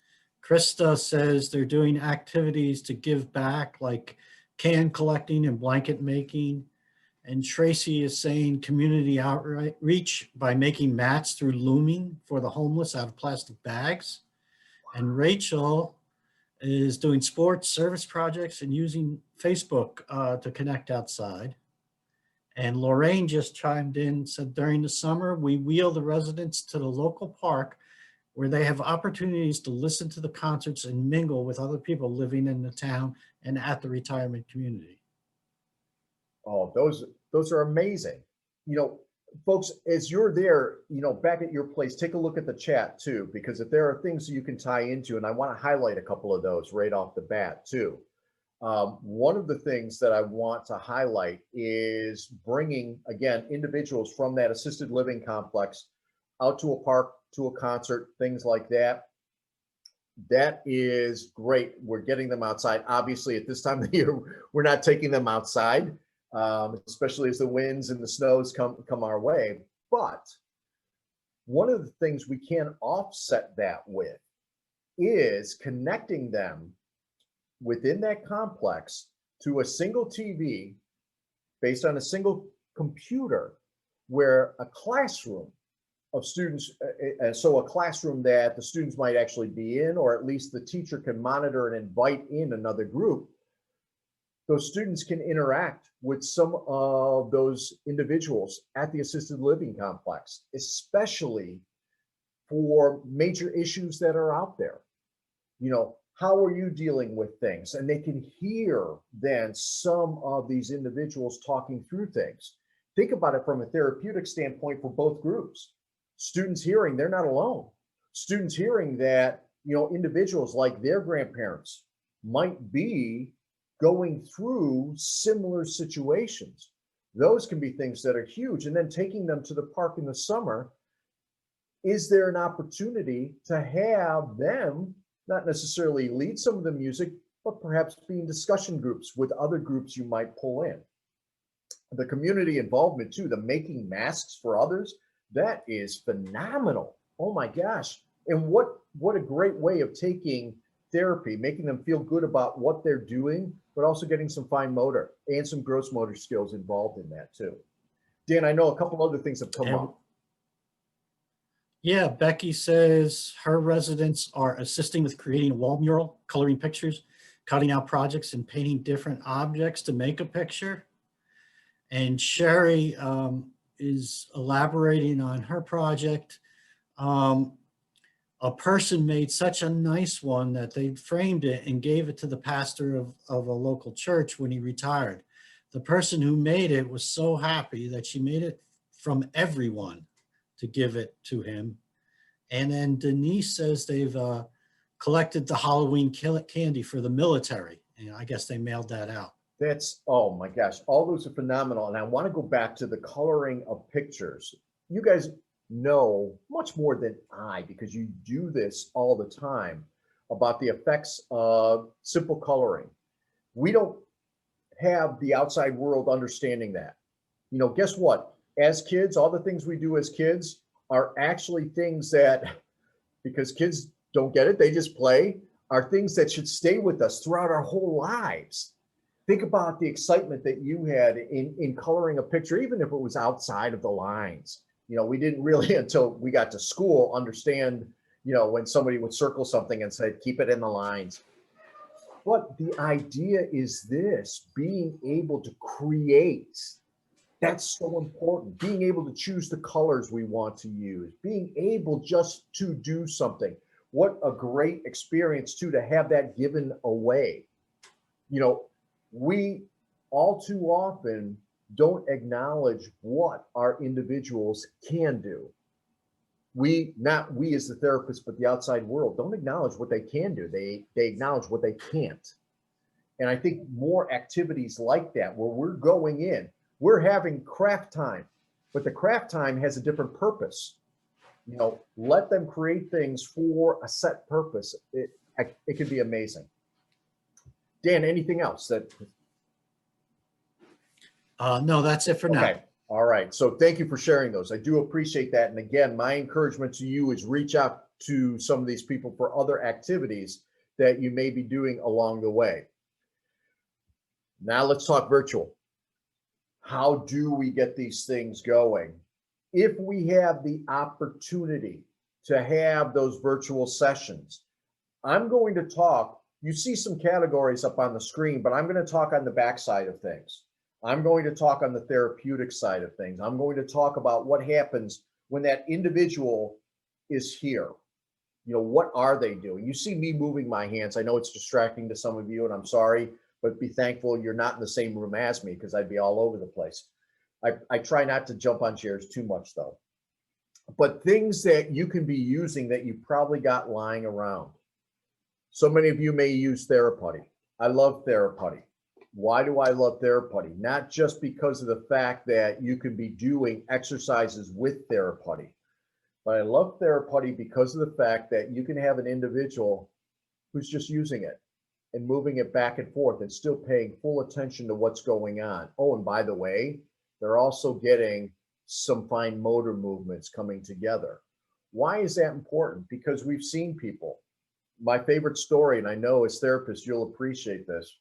D: Krista says they're doing activities to give back, like can collecting and blanket making. And Tracy is saying community outreach by making mats through looming for the homeless out of plastic bags. And Rachel is doing sports service projects and using Facebook to connect outside. And Lorraine just chimed in, said during the summer, we wheel the residents to the local park where they have opportunities to listen to the concerts and mingle with other people living in the town and at the retirement community.
A: Oh, those are amazing. You know, folks, as you're there, you know, back at your place, take a look at the chat too, because if there are things you can tie into, and I want to highlight a couple of those right off the bat too. One of the things that I want to highlight is bringing, again, individuals from that assisted living complex out to a park, to a concert, things like that. That is great. We're getting them outside. Obviously, at this time of the year, we're not taking them outside, especially as the winds and the snows come our way. But one of the things we can offset that with is connecting them within that complex to a single TV based on a single computer, where a classroom of students, so a classroom that the students might actually be in, or at least the teacher can monitor and invite in another group. Those students can interact with some of those individuals at the assisted living complex, especially for major issues that are out there. You know, how are you dealing with things? And they can hear then some of these individuals talking through things. Think about it from a therapeutic standpoint for both groups. Students hearing they're not alone. Students hearing that, you know, individuals like their grandparents might be going through similar situations. Those can be things that are huge. And then taking them to the park in the summer, is there an opportunity to have them not necessarily lead some of the music, but perhaps be in discussion groups with other groups you might pull in? The community involvement too, the making masks for others, that is phenomenal. Oh my gosh. And what a great way of taking therapy, making them feel good about what they're doing, but also getting some fine motor and some gross motor skills involved in that too. Dan, I know a couple other things have come up.
D: Yeah, Becky says her residents are assisting with creating a wall mural, coloring pictures, cutting out projects, and painting different objects to make a picture. And Sherry is elaborating on her project. A person made such a nice one that they framed it and gave it to the pastor of a local church when he retired. The person who made it was so happy that she made it from everyone to give it to him. And then Denise says they've collected the Halloween candy for the military. And I guess they mailed that out.
A: That's, oh my gosh, all those are phenomenal. And I want to go back to the coloring of pictures. You guys know much more than I, because you do this all the time, about the effects of simple coloring. We don't have the outside world understanding that. You know, guess what? As kids, all the things we do as kids are actually things that, because kids don't get it, they just play, are things that should stay with us throughout our whole lives. Think about the excitement that you had in coloring a picture, even if it was outside of the lines. You know, we didn't really, until we got to school, understand, you know, when somebody would circle something and say, keep it in the lines. But the idea is this, being able to create. That's so important. Being able to choose the colors we want to use, being able just to do something. What a great experience too, to have that given away. You know, we all too often don't acknowledge what our individuals can do. Not we as the therapists, but the outside world don't acknowledge what they can do. They acknowledge what they can't. And I think more activities like that, where we're going in, we're having craft time, but the craft time has a different purpose. Let them create things for a set purpose. It could be amazing. Dan, anything else that?
D: No, that's it for now.
A: Okay. All right. So thank you for sharing those. I do appreciate that. And again, my encouragement to you is reach out to some of these people for other activities that you may be doing along the way. Now let's talk virtual. How do we get these things going? If we have the opportunity to have those virtual sessions, I'm going to talk, you see some categories up on the screen, but I'm going to talk on the backside of things. I'm going to talk on the therapeutic side of things. I'm going to talk about what happens when that individual is here. What are they doing? You see me moving my hands. I know it's distracting to some of you, and I'm sorry, but be thankful you're not in the same room as me, because I'd be all over the place. I try not to jump on chairs too much though. But things that you can be using that you probably got lying around. So many of you may use Theraputty. I love Theraputty. Why do I love Theraputty? Not just because of the fact that you can be doing exercises with Theraputty, but I love Theraputty because of the fact that you can have an individual who's just using it and moving it back and forth and still paying full attention to what's going on. Oh, and by the way, they're also getting some fine motor movements coming together. Why is that important? Because we've seen people. My favorite story, and I know as therapists, you'll appreciate this.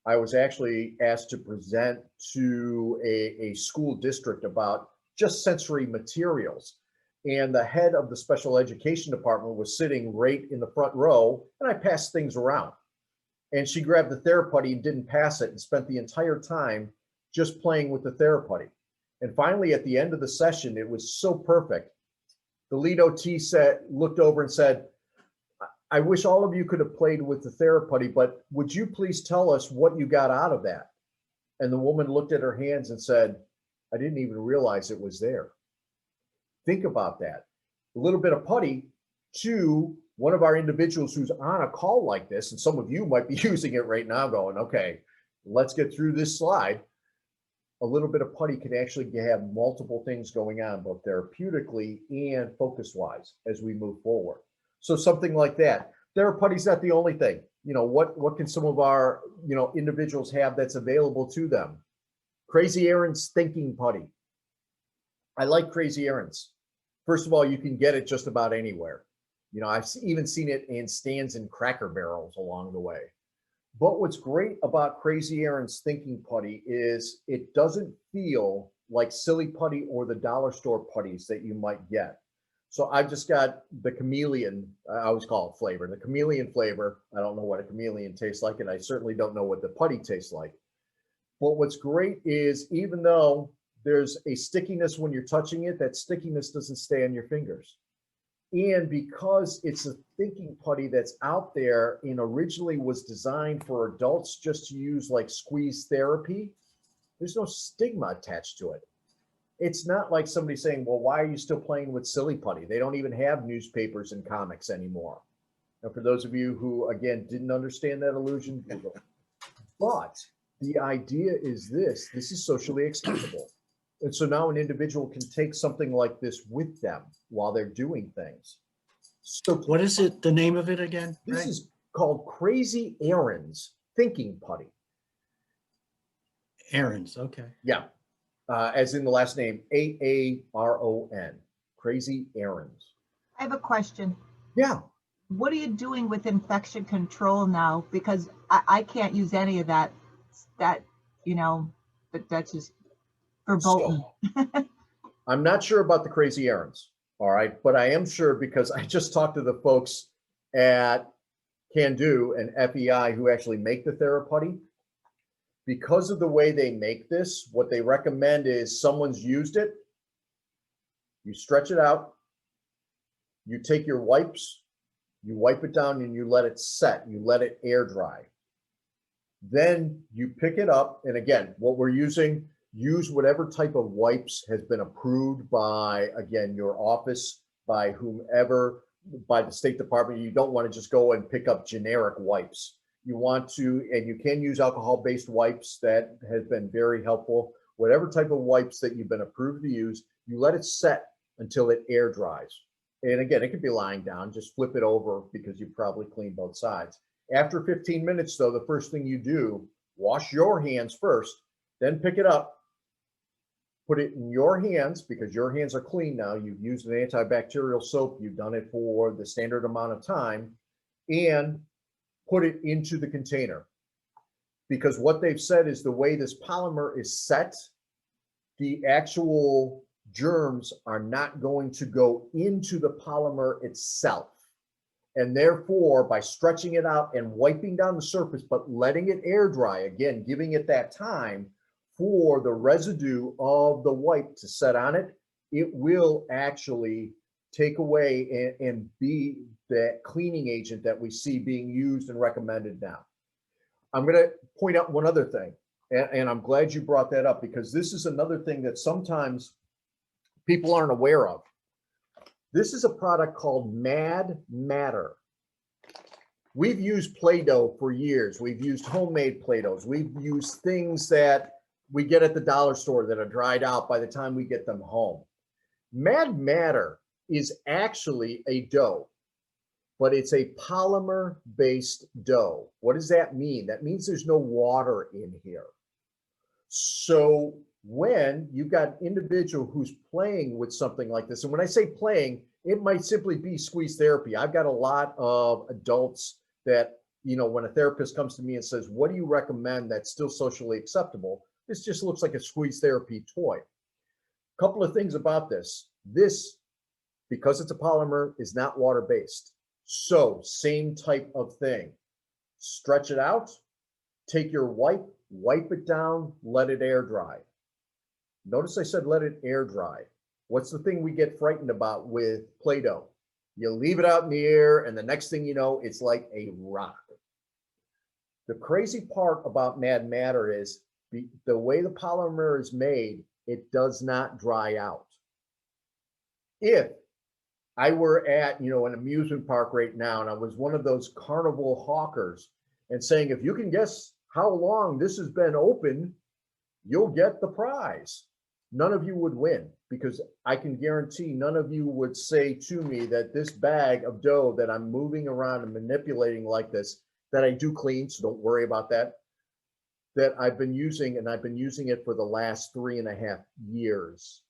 A: I was actually asked to present to a school district about just sensory materials. And the head of the special education department was sitting right in the front row, and I passed things around. And she grabbed the Theraputty and didn't pass it and spent the entire time just playing with the Theraputty. And finally, at the end of the session, it was so perfect. The lead OT looked over and said, I wish all of you could have played with the Theraputty, but would you please tell us what you got out of that? And the woman looked at her hands and said, I didn't even realize it was there. Think about that. A little bit of putty to one of our individuals who's on a call like this, and some of you might be using it right now going, okay, let's get through this slide. A little bit of putty can actually have multiple things going on, both therapeutically and focus-wise as we move forward. So something like that. Theraputty's not the only thing. What can some of our individuals have that's available to them? Crazy Aaron's thinking putty. I like Crazy Aaron's. First of all, you can get it just about anywhere. I've even seen it in stands and Cracker Barrels along the way. But what's great about Crazy Aaron's thinking putty is it doesn't feel like silly putty or the dollar store putties that you might get. So I've just got the chameleon, I always call it flavor, the chameleon flavor. I don't know what a chameleon tastes like, and I certainly don't know what the putty tastes like. But what's great is even though there's a stickiness when you're touching it, that stickiness doesn't stay on your fingers. And because it's a thinking putty that's out there and originally was designed for adults just to use like squeeze therapy, there's no stigma attached to it. It's not like somebody saying, well, why are you still playing with silly putty? They don't even have newspapers and comics anymore. And for those of you who, again, didn't understand that illusion, Google. But the idea is this is socially acceptable. And so now an individual can take something like this with them while they're doing things. So
D: What is it, the name of it again?
A: this is called Crazy Aaron's thinking putty.
D: Aaron's, okay.
A: Yeah, as in the last name, Aaron. Crazy Aaron's.
C: I have a question.
A: Yeah.
C: What are you doing with infection control now? Because I can't use any of that, but that's just verboten.
A: So, I'm not sure about the Crazy Aaron's, all right, but I am sure because I just talked to the folks at Can Do and FEI who actually make the Theraputty. Because of the way they make this, what they recommend is someone's used it, you stretch it out, you take your wipes, you wipe it down and you let it set, you let it air dry. Then you pick it up, and again, what we're using, use whatever type of wipes has been approved by, again, your office, by whomever, by the State Department. You don't want to just go and pick up generic wipes. You want to, and you can use alcohol-based wipes. That has been very helpful. Whatever type of wipes that you've been approved to use, you let it set until it air dries. And again, it could be lying down, just flip it over because you probably cleaned both sides. After 15 minutes though, the first thing you do, wash your hands first, then pick it up, put it in your hands because your hands are clean now. You've used an antibacterial soap. You've done it for the standard amount of time, and put it into the container. Because what they've said is the way this polymer is set, the actual germs are not going to go into the polymer itself. And therefore, by stretching it out and wiping down the surface, but letting it air dry, again, giving it that time for the residue of the wipe to set on it, it will actually take away and be that cleaning agent that we see being used and recommended now. I'm going to point out one other thing, and I'm glad you brought that up because this is another thing that sometimes people aren't aware of. This is a product called Mad Matter. We've used Play-Doh for years. We've used homemade Play-Dohs. We've used things that we get at the dollar store that are dried out by the time we get them home. Mad Matter is actually a dough, but it's a polymer-based dough. What does that mean? That means there's no water in here. So when you've got an individual who's playing with something like this, and when I say playing, it might simply be squeeze therapy. I've got a lot of adults that, you know, when a therapist comes to me and says, what do you recommend that's still socially acceptable? This just looks like a squeeze therapy toy. A couple of things about this. This, because it's a polymer, is not water-based. So same type of thing. Stretch it out, take your wipe it down, let it air dry. Notice I said let it air dry. What's the thing we get frightened about with Play-Doh? You leave it out in the air and the next thing you know, it's like a rock. The crazy part about Mad Matter is the way the polymer is made, it does not dry out. If I were at, you know, an amusement park right now and I was one of those carnival hawkers and saying, if you can guess how long this has been open, you'll get the prize. None of you would win because I can guarantee none of you would say to me that this bag of dough that I'm moving around and manipulating like this, that I do clean, so don't worry about that, that I've been using, and I've been using it for the last 3.5 years.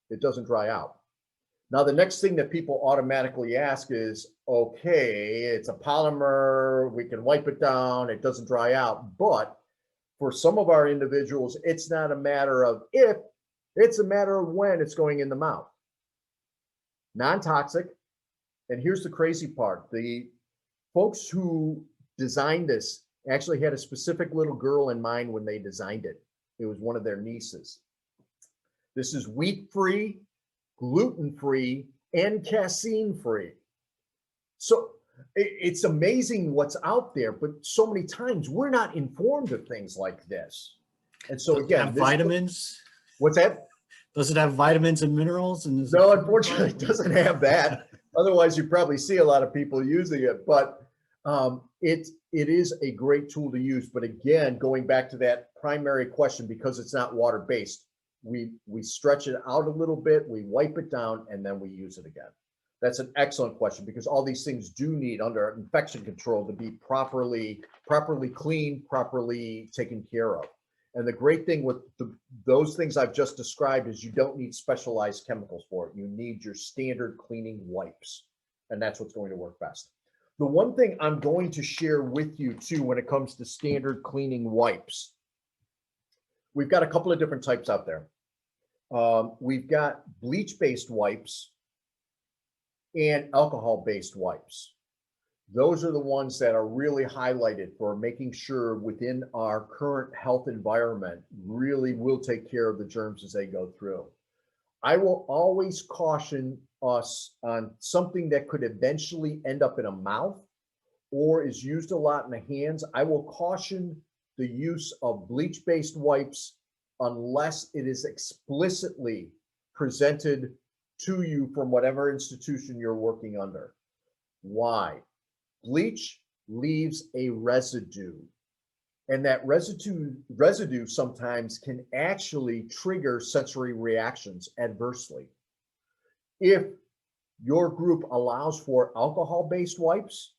A: It doesn't dry out. Now, the next thing that people automatically ask is, okay, it's a polymer, we can wipe it down, it doesn't dry out. But for some of our individuals, it's not a matter of if, it's a matter of when it's going in the mouth. Non-toxic. And here's the crazy part. The folks who designed this actually had a specific little girl in mind when they designed it. It was one of their nieces. This is wheat-free, gluten-free, and casein-free. So it's amazing what's out there, but so many times we're not informed of things like this. And so again,
D: have vitamins.
A: What's that?
D: Does it have vitamins and minerals? And
A: no, unfortunately, it doesn't have that. Otherwise, you probably see a lot of people using it. But it is a great tool to use. But again, going back to that primary question, because it's not water-based, we stretch it out a little bit, we wipe it down, and then we use it again. That's an excellent question because all these things do need under infection control to be properly cleaned, properly taken care of. And the great thing with those things I've just described is you don't need specialized chemicals for it. You need your standard cleaning wipes, and that's what's going to work best. The one thing I'm going to share with you too when it comes to standard cleaning wipes, we've got a couple of different types out there. We've got bleach-based wipes and alcohol-based wipes. Those are the ones that are really highlighted for making sure within our current health environment really will take care of the germs as they go through. I will always caution us on something that could eventually end up in a mouth or is used a lot in the hands. I will caution the use of bleach-based wipes unless it is explicitly presented to you from whatever institution you're working under. Why? Bleach leaves a residue, and that residue sometimes can actually trigger sensory reactions adversely. If your group allows for alcohol-based wipes,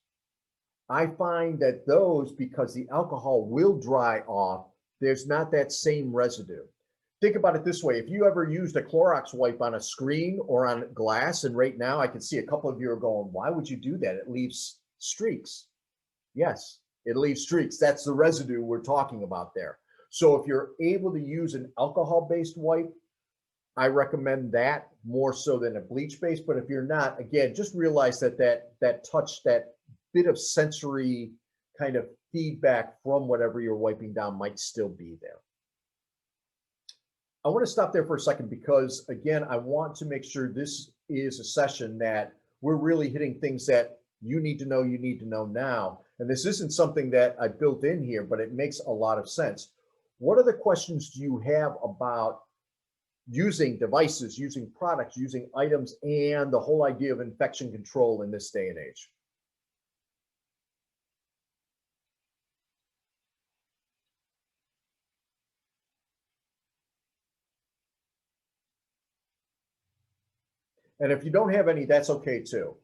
A: I find that those, because the alcohol will dry off, there's not that same residue. Think about it this way. If you ever used a Clorox wipe on a screen or on glass, and right now I can see a couple of you are going, why would you do that? It leaves streaks. Yes, it leaves streaks. That's the residue we're talking about there. So if you're able to use an alcohol-based wipe, I recommend that more so than a bleach-based. But if you're not, again, just realize that that touch, that bit of sensory kind of feedback from whatever you're wiping down might still be there. I want to stop there for a second because, again, I want to make sure this is a session that we're really hitting things that you need to know now. And this isn't something that I built in here, but it makes a lot of sense. What other questions do you have about using devices, using products, using items, and the whole idea of infection control in this day and age? And if you don't have any, that's okay too.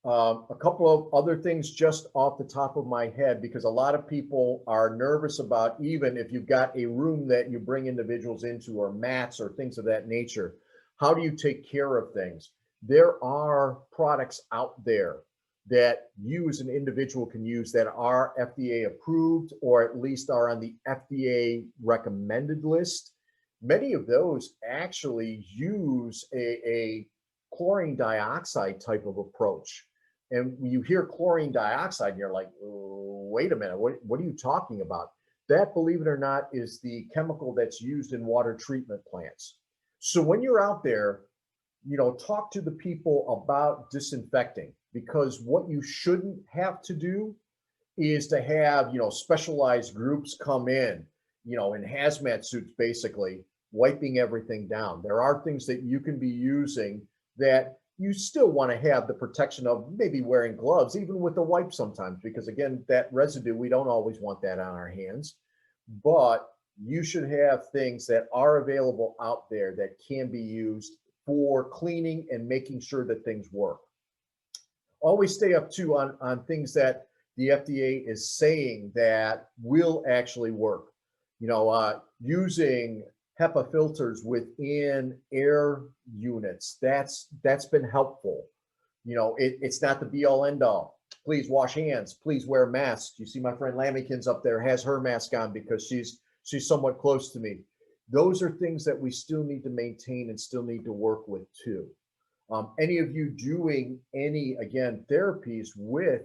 A: A couple of other things just off the top of my head, because a lot of people are nervous about, even if you've got a room that you bring individuals into, or mats or things of that nature, how do you take care of things? There are products out there that you as an individual can use that are FDA approved, or at least are on the FDA recommended list. Many of those actually use a chlorine dioxide type of approach. And when you hear chlorine dioxide, you're like, wait a minute, what are you talking about? That, believe it or not, is the chemical that's used in water treatment plants. So when you're out there, talk to the people about disinfecting, because what you shouldn't have to do is to have, specialized groups come in hazmat suits, basically wiping everything down. There are things that you can be using that you still want to have the protection of, maybe wearing gloves, even with the wipe sometimes, because again, that residue, we don't always want that on our hands. But you should have things that are available out there that can be used for cleaning and making sure that things work. Always stay up too on things that the FDA is saying that will actually work. Using HEPA filters within air units, that's been helpful. It's not the be all end all. Please wash hands, please wear masks. You see my friend Lamikins up there has her mask on because she's somewhat close to me. Those are things that we still need to maintain and still need to work with too. Any of you doing any, again, therapies with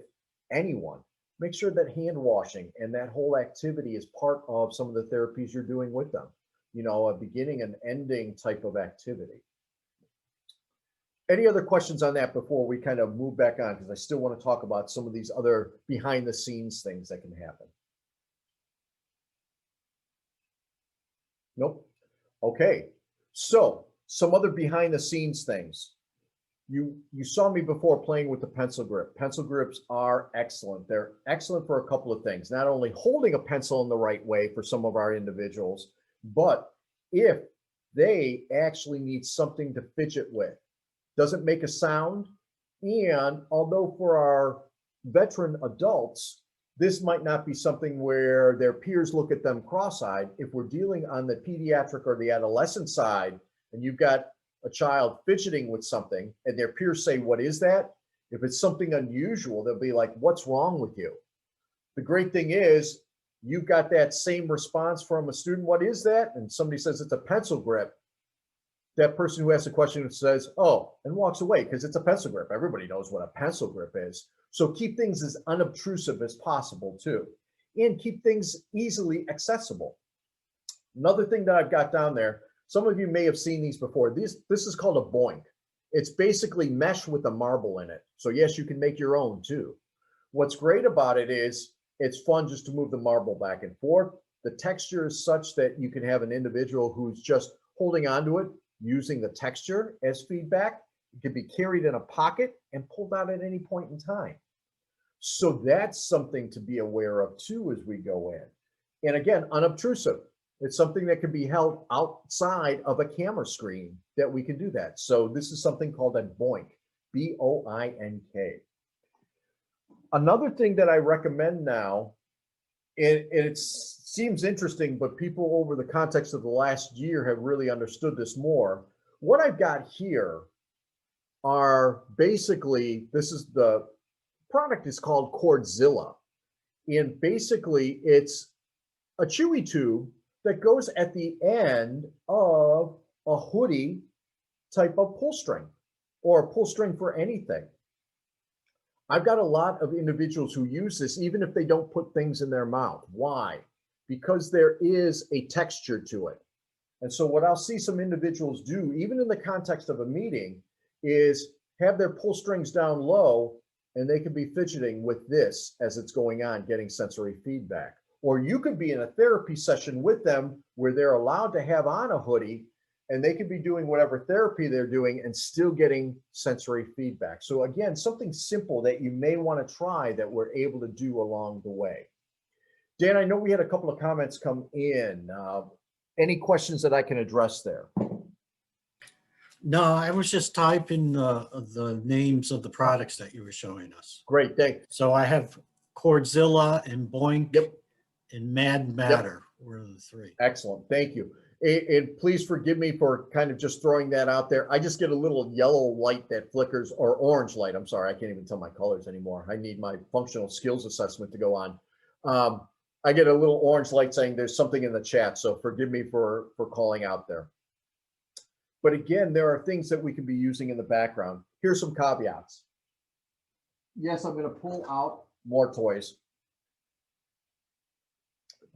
A: anyone, make sure that hand washing and that whole activity is part of some of the therapies you're doing with them. A beginning and ending type of activity. Any other questions on that before we kind of move back on? Because I still want to talk about some of these other behind the scenes things that can happen. Nope. Okay. So some other behind the scenes things. You saw me before playing with the pencil grip. Pencil grips are excellent. They're excellent for a couple of things. Not only holding a pencil in the right way for some of our individuals, but if they actually need something to fidget with, doesn't make a sound. And although for our veteran adults, this might not be something where their peers look at them cross-eyed. If we're dealing on the pediatric or the adolescent side, and you've got a child fidgeting with something and their peers say, what is that? If it's something unusual, they'll be like, what's wrong with you? The great thing is, you've got that same response from a student, what is that? And somebody says it's a pencil grip. That person who asks the question says, oh, and walks away because it's a pencil grip. Everybody knows what a pencil grip is. So keep things as unobtrusive as possible too, and keep things easily accessible. Another thing that I've got down there, some of you may have seen these before. This is called a boink. It's basically mesh with a marble in it. So yes, you can make your own too. What's great about it is it's fun just to move the marble back and forth. The texture is such that you can have an individual who's just holding onto it, using the texture as feedback. It can be carried in a pocket and pulled out at any point in time. So that's something to be aware of too as we go in. And again, unobtrusive. It's something that can be held outside of a camera screen that we can do that. So this is something called a boink, B-O-I-N-K. Another thing that I recommend now, and it seems interesting, but people over the context of the last year have really understood this more. What I've got here are basically, this is the product is called Cordzilla. And basically it's a chewy tube that goes at the end of a hoodie type of pull string or a pull string for anything. I've got a lot of individuals who use this even if they don't put things in their mouth. Why? Because there is a texture to it. And so what I'll see some individuals do, even in the context of a meeting, is have their pull strings down low and they could be fidgeting with this as it's going on, getting sensory feedback. Or you could be in a therapy session with them where they're allowed to have on a hoodie and they could be doing whatever therapy they're doing and still getting sensory feedback. So again, something simple that you may want to try that we're able to do along the way. Dan, I know we had a couple of comments come in. Any questions that I can address there?
D: No, I was just typing the names of the products that you were showing us.
A: Great, thanks.
D: So I have Cordzilla and Boink
A: Yep.
D: and Mad Matter were the three.
A: Excellent, thank you. And please forgive me for kind of just throwing that out there. I just get a little yellow light that flickers, or orange light. I'm sorry, I can't even tell my colors anymore. I need my functional skills assessment to go on. I get a little orange light saying there's something in the chat, so forgive me for calling out there. But again, there are things that we can be using in the background. Here's some caveats. Yes, I'm going to pull out more toys.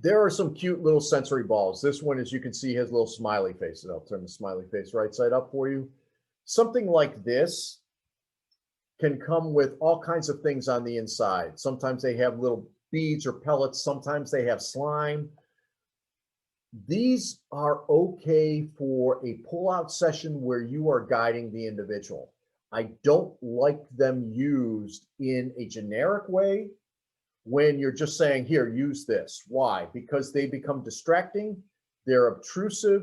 A: There are some cute little sensory balls. This one, as you can see, has little smiley faces. I'll turn the smiley face right side up for you. Something like this can come with all kinds of things on the inside. Sometimes they have little beads or pellets. Sometimes they have slime. These are okay for a pull-out session where you are guiding the individual. I don't like them used in a generic way when you're just saying, here, use this. Why? Because they become distracting, they're obtrusive,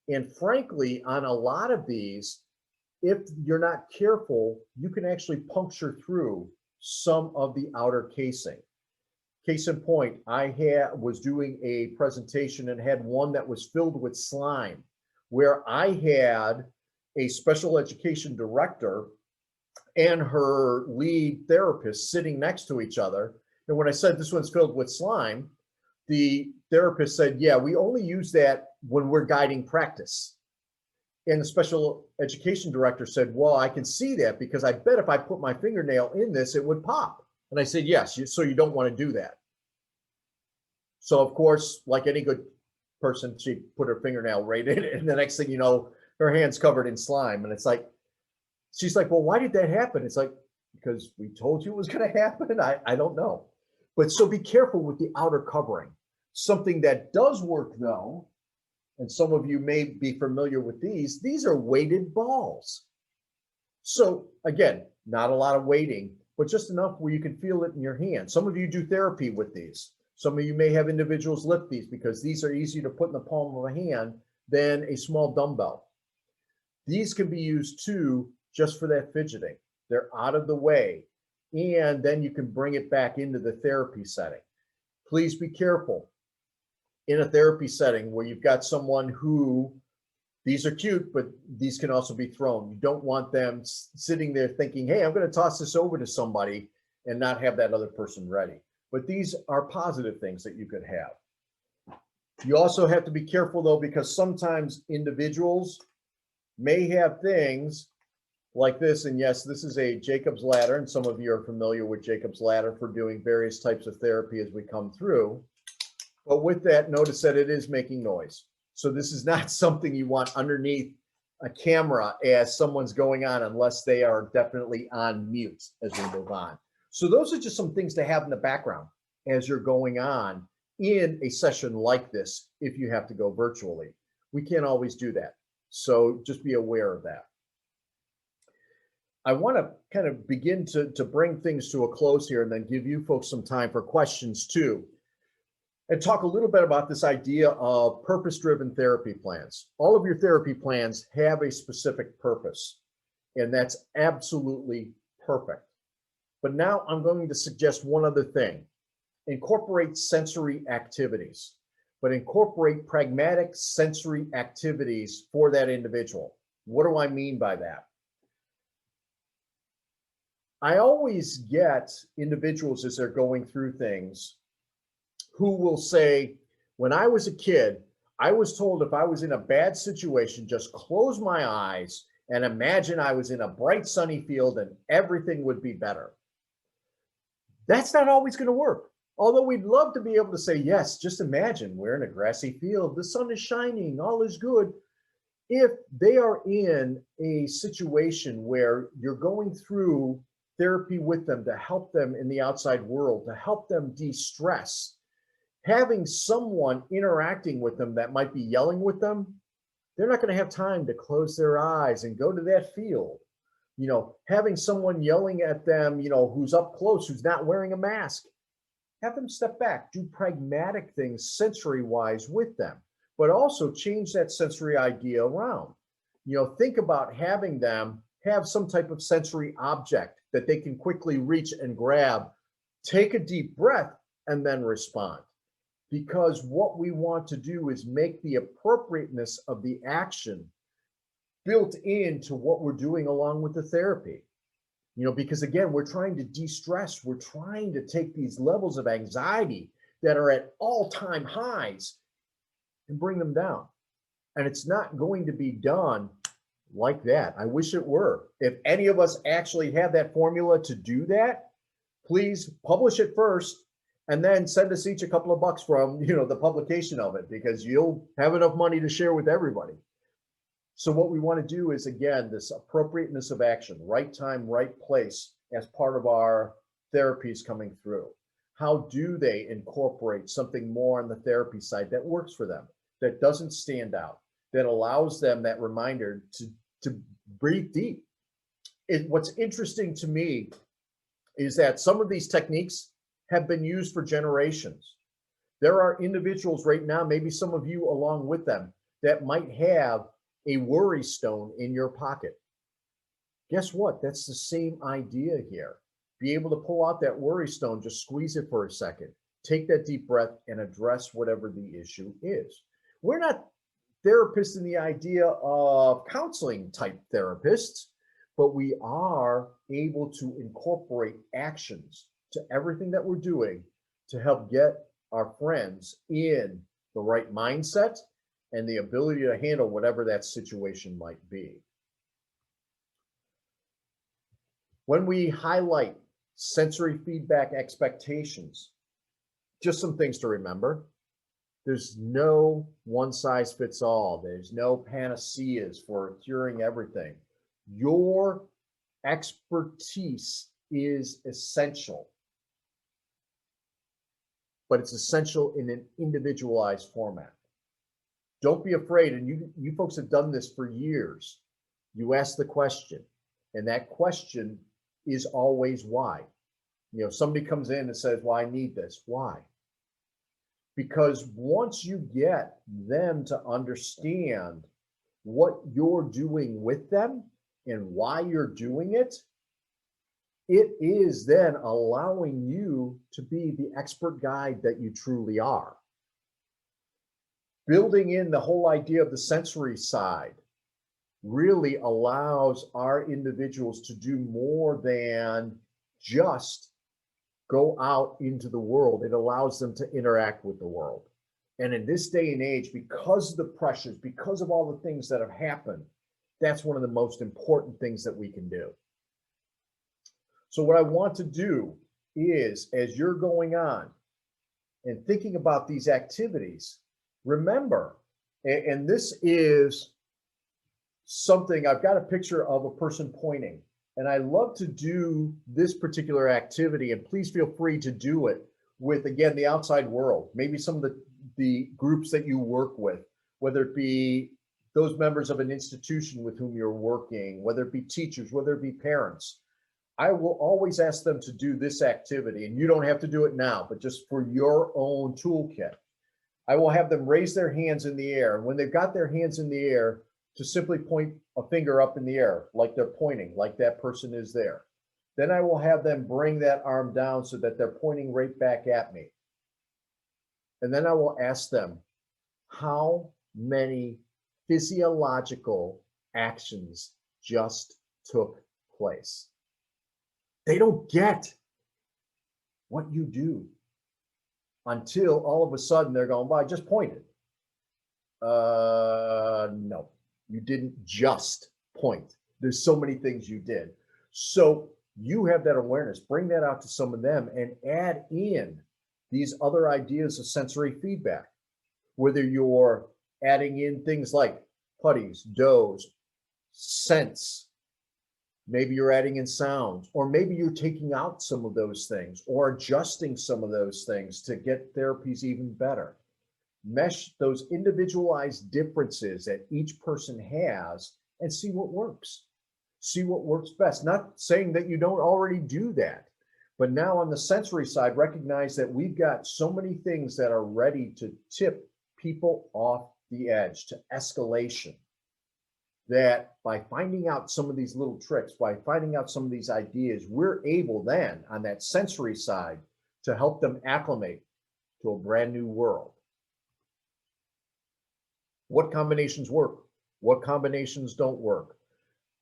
A: and frankly, on a lot of these, if you're not careful, you can actually puncture through some of the outer casing. Case in point, I was doing a presentation and had one that was filled with slime, where I had a special education director and her lead therapist sitting next to each other. And when I said this one's filled with slime, the therapist said, yeah, we only use that when we're guiding practice. And the special education director said, well, I can see that because I bet if I put my fingernail in this, it would pop. And I said, yes, so you don't want to do that. So of course, like any good person, she put her fingernail right in it. And the next thing you know, her hand's covered in slime. And it's like, she's like, well, why did that happen? It's like, because we told you it was going to happen. I don't know. But so be careful with the outer covering. Something that does work though, and some of you may be familiar with these are weighted balls. So again, not a lot of weighting, but just enough where you can feel it in your hand. Some of you do therapy with these. Some of you may have individuals lift these because these are easier to put in the palm of a hand than a small dumbbell. These can be used too, just for that fidgeting. They're out of the way. And then you can bring it back into the therapy setting. Please be careful in a therapy setting where you've got someone who, these are cute, but these can also be thrown. You don't want them sitting there thinking, hey, I'm going to toss this over to somebody and not have that other person ready. But these are positive things that you could have. You also have to be careful though, because sometimes individuals may have things like this. And yes, this is a Jacob's ladder. And some of you are familiar with Jacob's ladder for doing various types of therapy as we come through. But with that, notice that it is making noise. So this is not something you want underneath a camera as someone's going on unless they are definitely on mute as we move on. So those are just some things to have in the background as you're going on in a session like this if you have to go virtually. We can't always do that. So just be aware of that. I want to kind of begin to bring things to a close here and then give you folks some time for questions too. And talk a little bit about this idea of purpose-driven therapy plans. All of your therapy plans have a specific purpose. And that's absolutely perfect. But now I'm going to suggest one other thing. Incorporate sensory activities, but incorporate pragmatic sensory activities for that individual. What do I mean by that? I always get individuals as they're going through things who will say, when I was a kid, I was told if I was in a bad situation, just close my eyes and imagine I was in a bright sunny field and everything would be better. That's not always going to work. Although we'd love to be able to say, yes, just imagine we're in a grassy field, the sun is shining, all is good. If they are in a situation where you're going through therapy with them to help them in the outside world, to help them de-stress, having someone interacting with them that might be yelling with them, they're not going to have time to close their eyes and go to that field. You know, having someone yelling at them, you know, who's up close, who's not wearing a mask, have them step back, do pragmatic things sensory wise with them, but also change that sensory idea around. You know, think about having them have some type of sensory object that they can quickly reach and grab, take a deep breath, and then respond. Because what we want to do is make the appropriateness of the action built into what we're doing along with the therapy. You know, because again, we're trying to de-stress. We're trying to take these levels of anxiety that are at all-time highs and bring them down. And it's not going to be done like that. I wish it were. If any of us actually have that formula to do that, please publish it first and then send us each a couple of bucks from, you know, the publication of it, because you'll have enough money to share with everybody. So what we want to do is, again, this appropriateness of action, right time, right place, as part of our therapies coming through. How do they incorporate something more on the therapy side that works for them, that doesn't stand out, that allows them that reminder to breathe deep? What's interesting to me is that some of these techniques have been used for generations. There are individuals right now, maybe some of you along with them, that might have a worry stone in your pocket. Guess what? That's the same idea here. Be able to pull out that worry stone, just squeeze it for a second, take that deep breath and address whatever the issue is. We're not therapists in the idea of counseling type therapists, but we are able to incorporate actions to everything that we're doing to help get our friends in the right mindset and the ability to handle whatever that situation might be. When we highlight sensory feedback expectations, just some things to remember. There's no one size fits all. There's no panaceas for curing everything. Your expertise is essential, but it's essential in an individualized format. Don't be afraid, and you folks have done this for years. You ask the question, and that question is always why. You know, somebody comes in and says, well, I need this. Why? Because once you get them to understand what you're doing with them and why you're doing it, it is then allowing you to be the expert guide that you truly are. Building in the whole idea of the sensory side really allows our individuals to do more than just go out into the world. It allows them to interact with the world. And in this day and age, because of the pressures, because of all the things that have happened, that's one of the most important things that we can do. So what I want to do is, as you're going on and thinking about these activities, remember, and this is something, I've got a picture of a person pointing, and I love to do this particular activity, and please feel free to do it with, again, the outside world, maybe some of the groups that you work with, whether it be those members of an institution with whom you're working, whether it be teachers, whether it be parents. I will always ask them to do this activity, and you don't have to do it now, but just for your own toolkit. I will have them raise their hands in the air, and when they've got their hands in the air, to simply point a finger up in the air, like they're pointing, like that person is there. Then I will have them bring that arm down so that they're pointing right back at me. And then I will ask them, how many physiological actions just took place? They don't get what you do until all of a sudden they're going, well, I just pointed. No, you didn't just point. There's so many things you did. So you have that awareness, bring that out to some of them and add in these other ideas of sensory feedback, whether you're adding in things like putties, does, scents, maybe you're adding in sounds, or maybe you're taking out some of those things or adjusting some of those things to get therapies even better. Mesh those individualized differences that each person has and see what works. See what works best. Not saying that you don't already do that, but now on the sensory side, recognize that we've got so many things that are ready to tip people off the edge to escalation, that by finding out some of these little tricks, by finding out some of these ideas, we're able then on that sensory side to help them acclimate to a brand new world. What combinations work? What combinations don't work?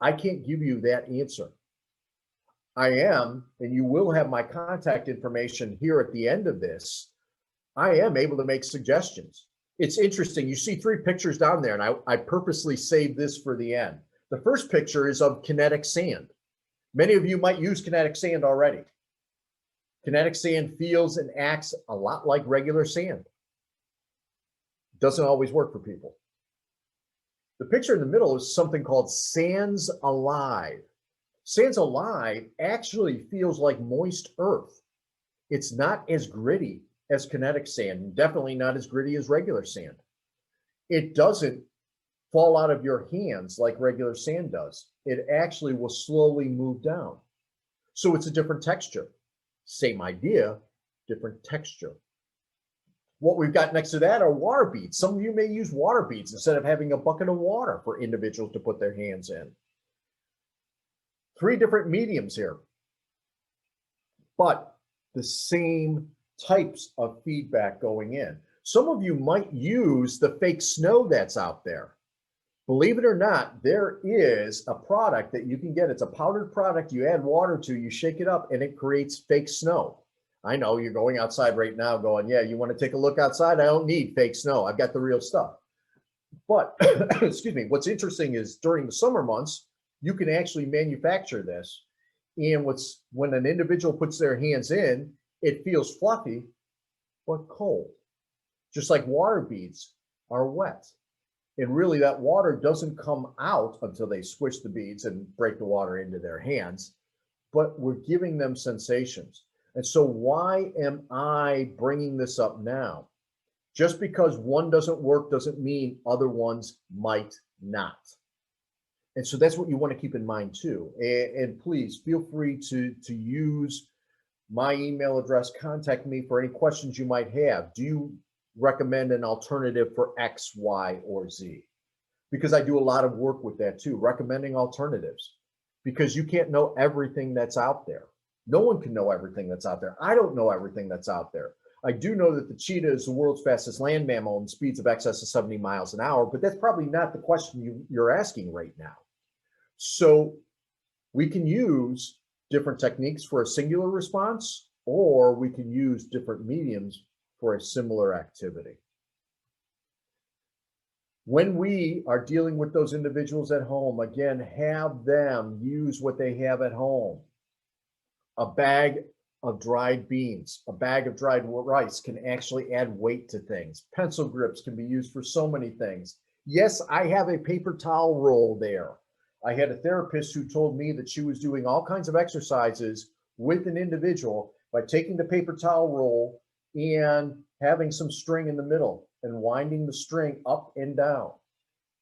A: I can't give you that answer. I am, and you will have my contact information here at the end of this. I am able to make suggestions. It's interesting. You see 3 pictures down there, and I purposely saved this for the end. The first picture is of kinetic sand. Many of you might use kinetic sand already. Kinetic sand feels and acts a lot like regular sand. Doesn't always work for people. The picture in the middle is something called Sands Alive. Sands Alive actually feels like moist earth. It's not as gritty as kinetic sand, and definitely not as gritty as regular sand. It doesn't fall out of your hands like regular sand does. It actually will slowly move down. So it's a different texture. Same idea, different texture. What we've got next to that are water beads. Some of you may use water beads instead of having a bucket of water for individuals to put their hands in. 3 different mediums here, but the same types of feedback going in. Some of you might use the fake snow that's out there. Believe it or not, there is a product that you can get. It's a powdered product you add water to, you shake it up, and it creates fake snow. I know you're going outside right now going, yeah, you want to take a look outside? I don't need fake snow. I've got the real stuff. But, excuse me, what's interesting is during the summer months, you can actually manufacture this. And when an individual puts their hands in, it feels fluffy, but cold. Just like water beads are wet. And really that water doesn't come out until they squish the beads and break the water into their hands, but we're giving them sensations. And so why am I bringing this up now? Just because one doesn't work doesn't mean other ones might not. And so that's what you want to keep in mind too. And please feel free to use my email address, contact me for any questions you might have. Do you recommend an alternative for X, Y, or Z? Because I do a lot of work with that too, recommending alternatives, because you can't know everything that's out there. No one can know everything that's out there. I don't know everything that's out there. I do know that the cheetah is the world's fastest land mammal and speeds of excess of 70 miles an hour, but that's probably not the question you're asking right now. So we can use different techniques for a singular response, or we can use different mediums for a similar activity. When we are dealing with those individuals at home, again, have them use what they have at home. A bag of dried beans, a bag of dried rice can actually add weight to things. Pencil grips can be used for so many things. Yes, I have a paper towel roll there. I had a therapist who told me that she was doing all kinds of exercises with an individual by taking the paper towel roll and having some string in the middle and winding the string up and down.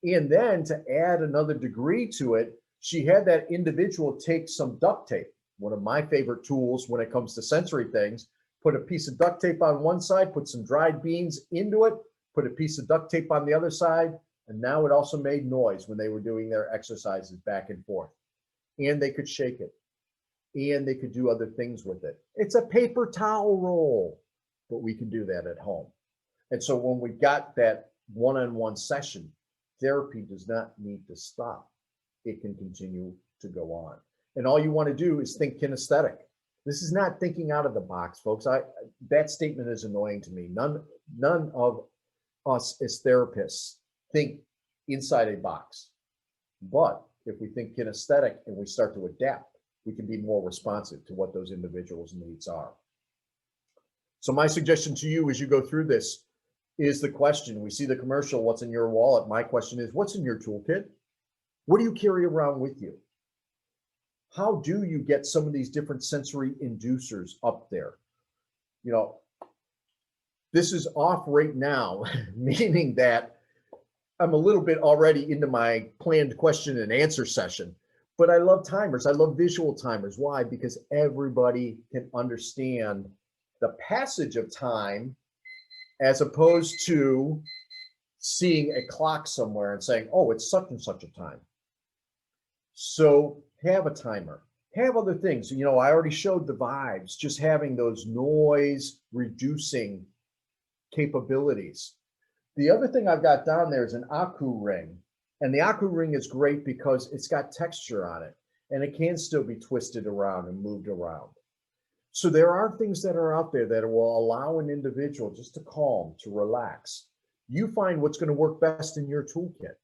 A: And then to add another degree to it, she had that individual take some duct tape, one of my favorite tools when it comes to sensory things, put a piece of duct tape on one side, put some dried beans into it, put a piece of duct tape on the other side, And now it also made noise when they were doing their exercises back and forth. And they could shake it. And they could do other things with it. It's a paper towel roll, but we can do that at home. And so when we got that one-on-one session, therapy does not need to stop. It can continue to go on. And all you want to do is think kinesthetic. This is not thinking out of the box, folks. That statement is annoying to me. None of us as therapists think inside a box. But if we think kinesthetic and we start to adapt, we can be more responsive to what those individuals' needs are. So my suggestion to you as you go through this is the question. We see the commercial, what's in your wallet? My question is, what's in your toolkit? What do you carry around with you? How do you get some of these different sensory inducers up there? You know, this is off right now, meaning that I'm a little bit already into my planned question and answer session, but I love timers. I love visual timers. Why? Because everybody can understand the passage of time as opposed to seeing a clock somewhere and saying, oh, it's such and such a time. So have a timer, have other things. You know, I already showed the vibes, just having those noise reducing capabilities. The other thing I've got down there is an Aku ring. And the Aku ring is great because it's got texture on it and it can still be twisted around and moved around. So there are things that are out there that will allow an individual just to calm, to relax. You find what's going to work best in your toolkit.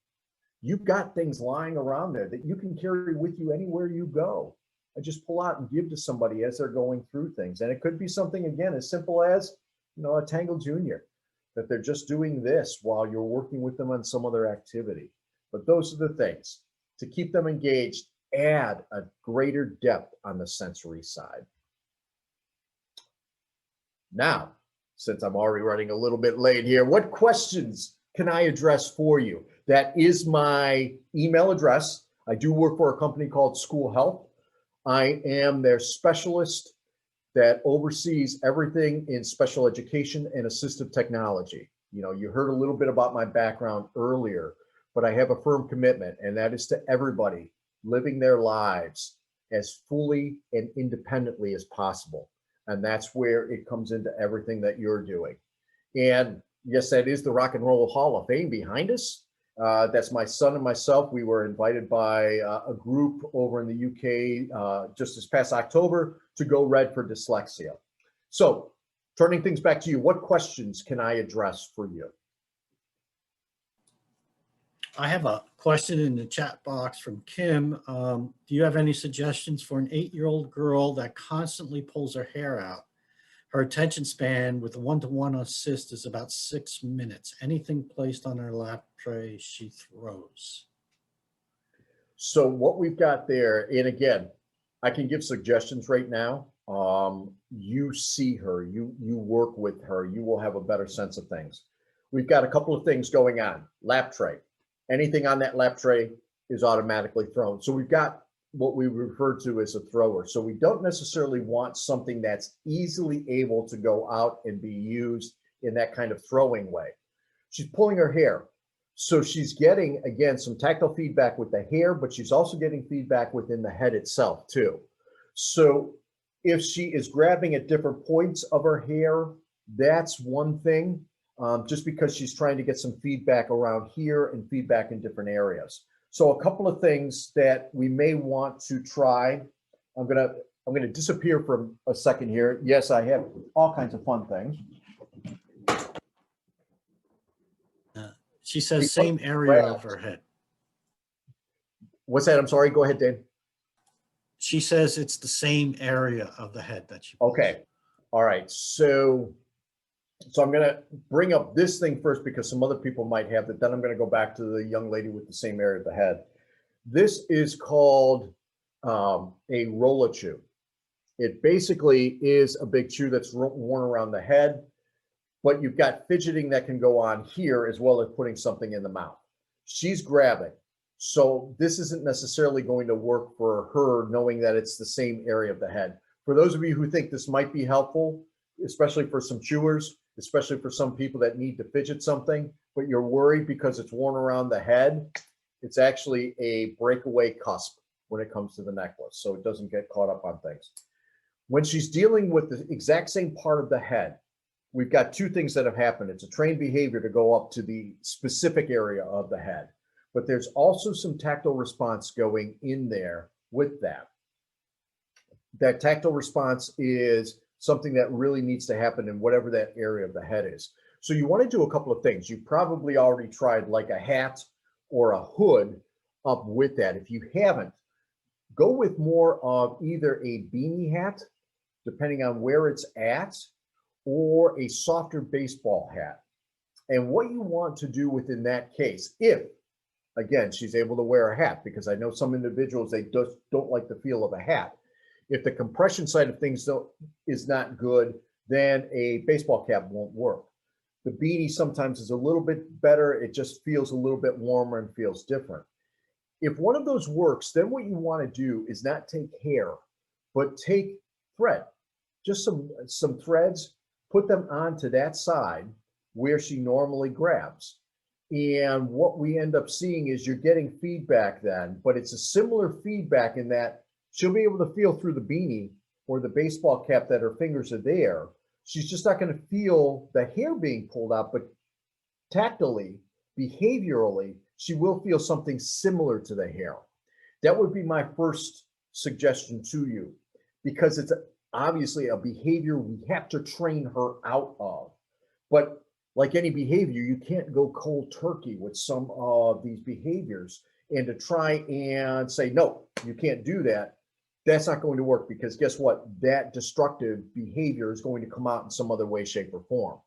A: You've got things lying around there that you can carry with you anywhere you go. I just pull out and give to somebody as they're going through things. And it could be something, again, as simple as, you know, a Tangle Junior, that they're just doing this while you're working with them on some other activity. But those are the things to keep them engaged, add a greater depth on the sensory side. Now, since I'm already running a little bit late here, what questions can I address for you? That is my email address. I do work for a company called School Health. I am their specialist that oversees everything in special education and assistive technology. You know, you heard a little bit about my background earlier, but I have a firm commitment, and that is to everybody living their lives as fully and independently as possible. And that's where it comes into everything that you're doing. And yes, that is the Rock and Roll Hall of Fame behind us. That's my son and myself. We were invited by a group over in the UK just this past October to go red for dyslexia. So turning things back to you, what questions can I address for you?
D: I have a question in the chat box from Kim. Do you have any suggestions for an 8-year-old girl that constantly pulls her hair out? Her attention span with a one-to-one assist is about 6 minutes. Anything placed on her lap tray, she throws.
A: So what we've got there, and again, I can give suggestions right now. You see her, you work with her, you will have a better sense of things. We've got a couple of things going on. Lap tray. Anything on that lap tray is automatically thrown. So we've got what we refer to as a thrower. So we don't necessarily want something that's easily able to go out and be used in that kind of throwing way. She's pulling her hair. So she's getting, again, some tactile feedback with the hair, but she's also getting feedback within the head itself too. So if she is grabbing at different points of her hair, that's one thing, just because she's trying to get some feedback around here and feedback in different areas. So a couple of things that we may want to try. I'm gonna disappear for a second here. Yes, I have all kinds of fun things.
D: She says same area of her head.
A: What's that? I'm sorry. Go ahead, Dan.
D: She says it's the same area of the head that she pulls.
A: Okay. All right. So I'm going to bring up this thing first because some other people might have that. Then I'm going to go back to the young lady with the same area of the head. This is called a roller chew. It basically is a big chew that's worn around the head, but you've got fidgeting that can go on here as well as putting something in the mouth. She's grabbing. So this isn't necessarily going to work for her, knowing that it's the same area of the head. For those of you who think this might be helpful, especially for some chewers, especially for some people that need to fidget something, but you're worried because it's worn around the head. It's actually a breakaway cusp when it comes to the necklace, so it doesn't get caught up on things. When she's dealing with the exact same part of the head, we've got two things that have happened. It's a trained behavior to go up to the specific area of the head, but there's also some tactile response going in there with that. That tactile response is something that really needs to happen in whatever that area of the head is. So you want to do a couple of things. You probably already tried like a hat or a hood up with that. If you haven't, go with more of either a beanie hat, depending on where it's at, or a softer baseball hat. And what you want to do within that case, if, again, she's able to wear a hat, because I know some individuals, they just don't like the feel of a hat. If the compression side of things is not good, then a baseball cap won't work. The beanie sometimes is a little bit better. It just feels a little bit warmer and feels different. If one of those works, then what you want to do is not take hair, but take thread, just some threads, put them onto that side where she normally grabs. And what we end up seeing is you're getting feedback then, but it's a similar feedback in that she'll be able to feel through the beanie or the baseball cap that her fingers are there. She's just not going to feel the hair being pulled out, but tactily, behaviorally, she will feel something similar to the hair. That would be my first suggestion to you, because it's obviously a behavior we have to train her out of. But like any behavior, you can't go cold turkey with some of these behaviors and to try and say, no, you can't do that. That's not going to work, because guess what? That destructive behavior is going to come out in some other way, shape, or form.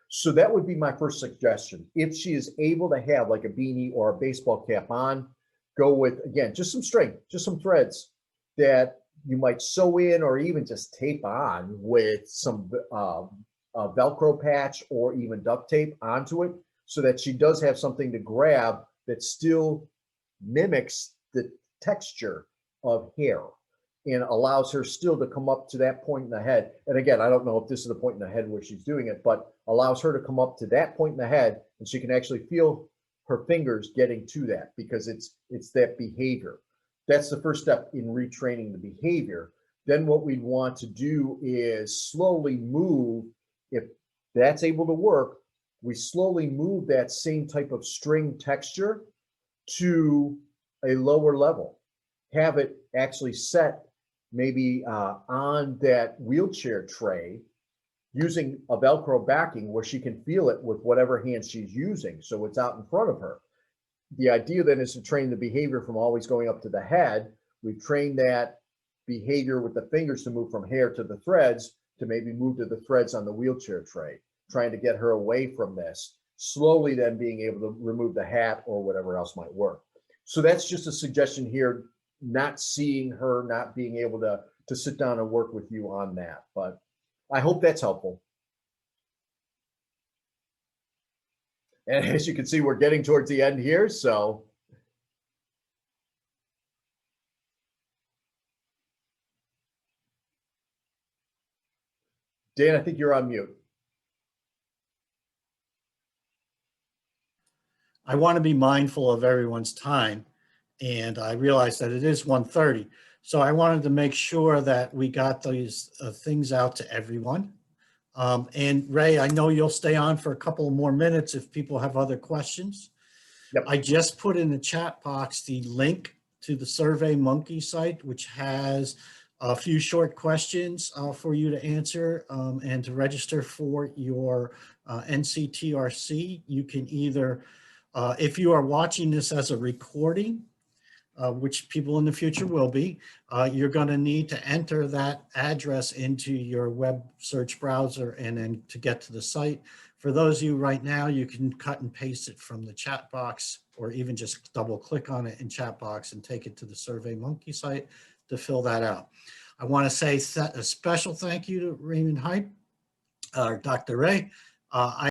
A: So that would be my first suggestion. If she is able to have like a beanie or a baseball cap on, go with, again, just some string, just some threads that you might sew in or even just tape on with some Velcro patch or even duct tape onto it, so that she does have something to grab that still mimics the texture of hair and allows her still to come up to that point in the head. And again, I don't know if this is the point in the head where she's doing it, but allows her to come up to that point in the head, and she can actually feel her fingers getting to that, because it's that behavior. That's the first step in retraining the behavior. Then what we want to do is slowly move, if that's able to work, we slowly move that same type of string texture to a lower level. Have it actually set maybe on that wheelchair tray using a Velcro backing where she can feel it with whatever hand she's using, so it's out in front of her. The idea then is to train the behavior from always going up to the head. We've trained that behavior with the fingers to move from hair to the threads, to maybe move to the threads on the wheelchair tray, trying to get her away from this, slowly then being able to remove the hat or whatever else might work. So that's just a suggestion here, not seeing her, not being able to sit down and work with you on that. But I hope that's helpful. And as you can see, we're getting towards the end here, so. Dan, I think you're on mute.
D: I want to be mindful of everyone's time, and I realize that it is 1:30. So I wanted to make sure that we got these things out to everyone. And Ray, I know you'll stay on for a couple more minutes if people have other questions.
A: Yep.
D: I just put in the chat box the link to the SurveyMonkey site, which has a few short questions for you to answer and to register for your NCTRC. You can either, if you are watching this as a recording, which people in the future will be, you're going to need to enter that address into your web search browser and then to get to the site. For those of you right now, you can cut and paste it from the chat box, or even just double click on it in chat box and take it to the SurveyMonkey site to fill that out. I want to say a special thank you to Raymond Heipp, Dr. Ray.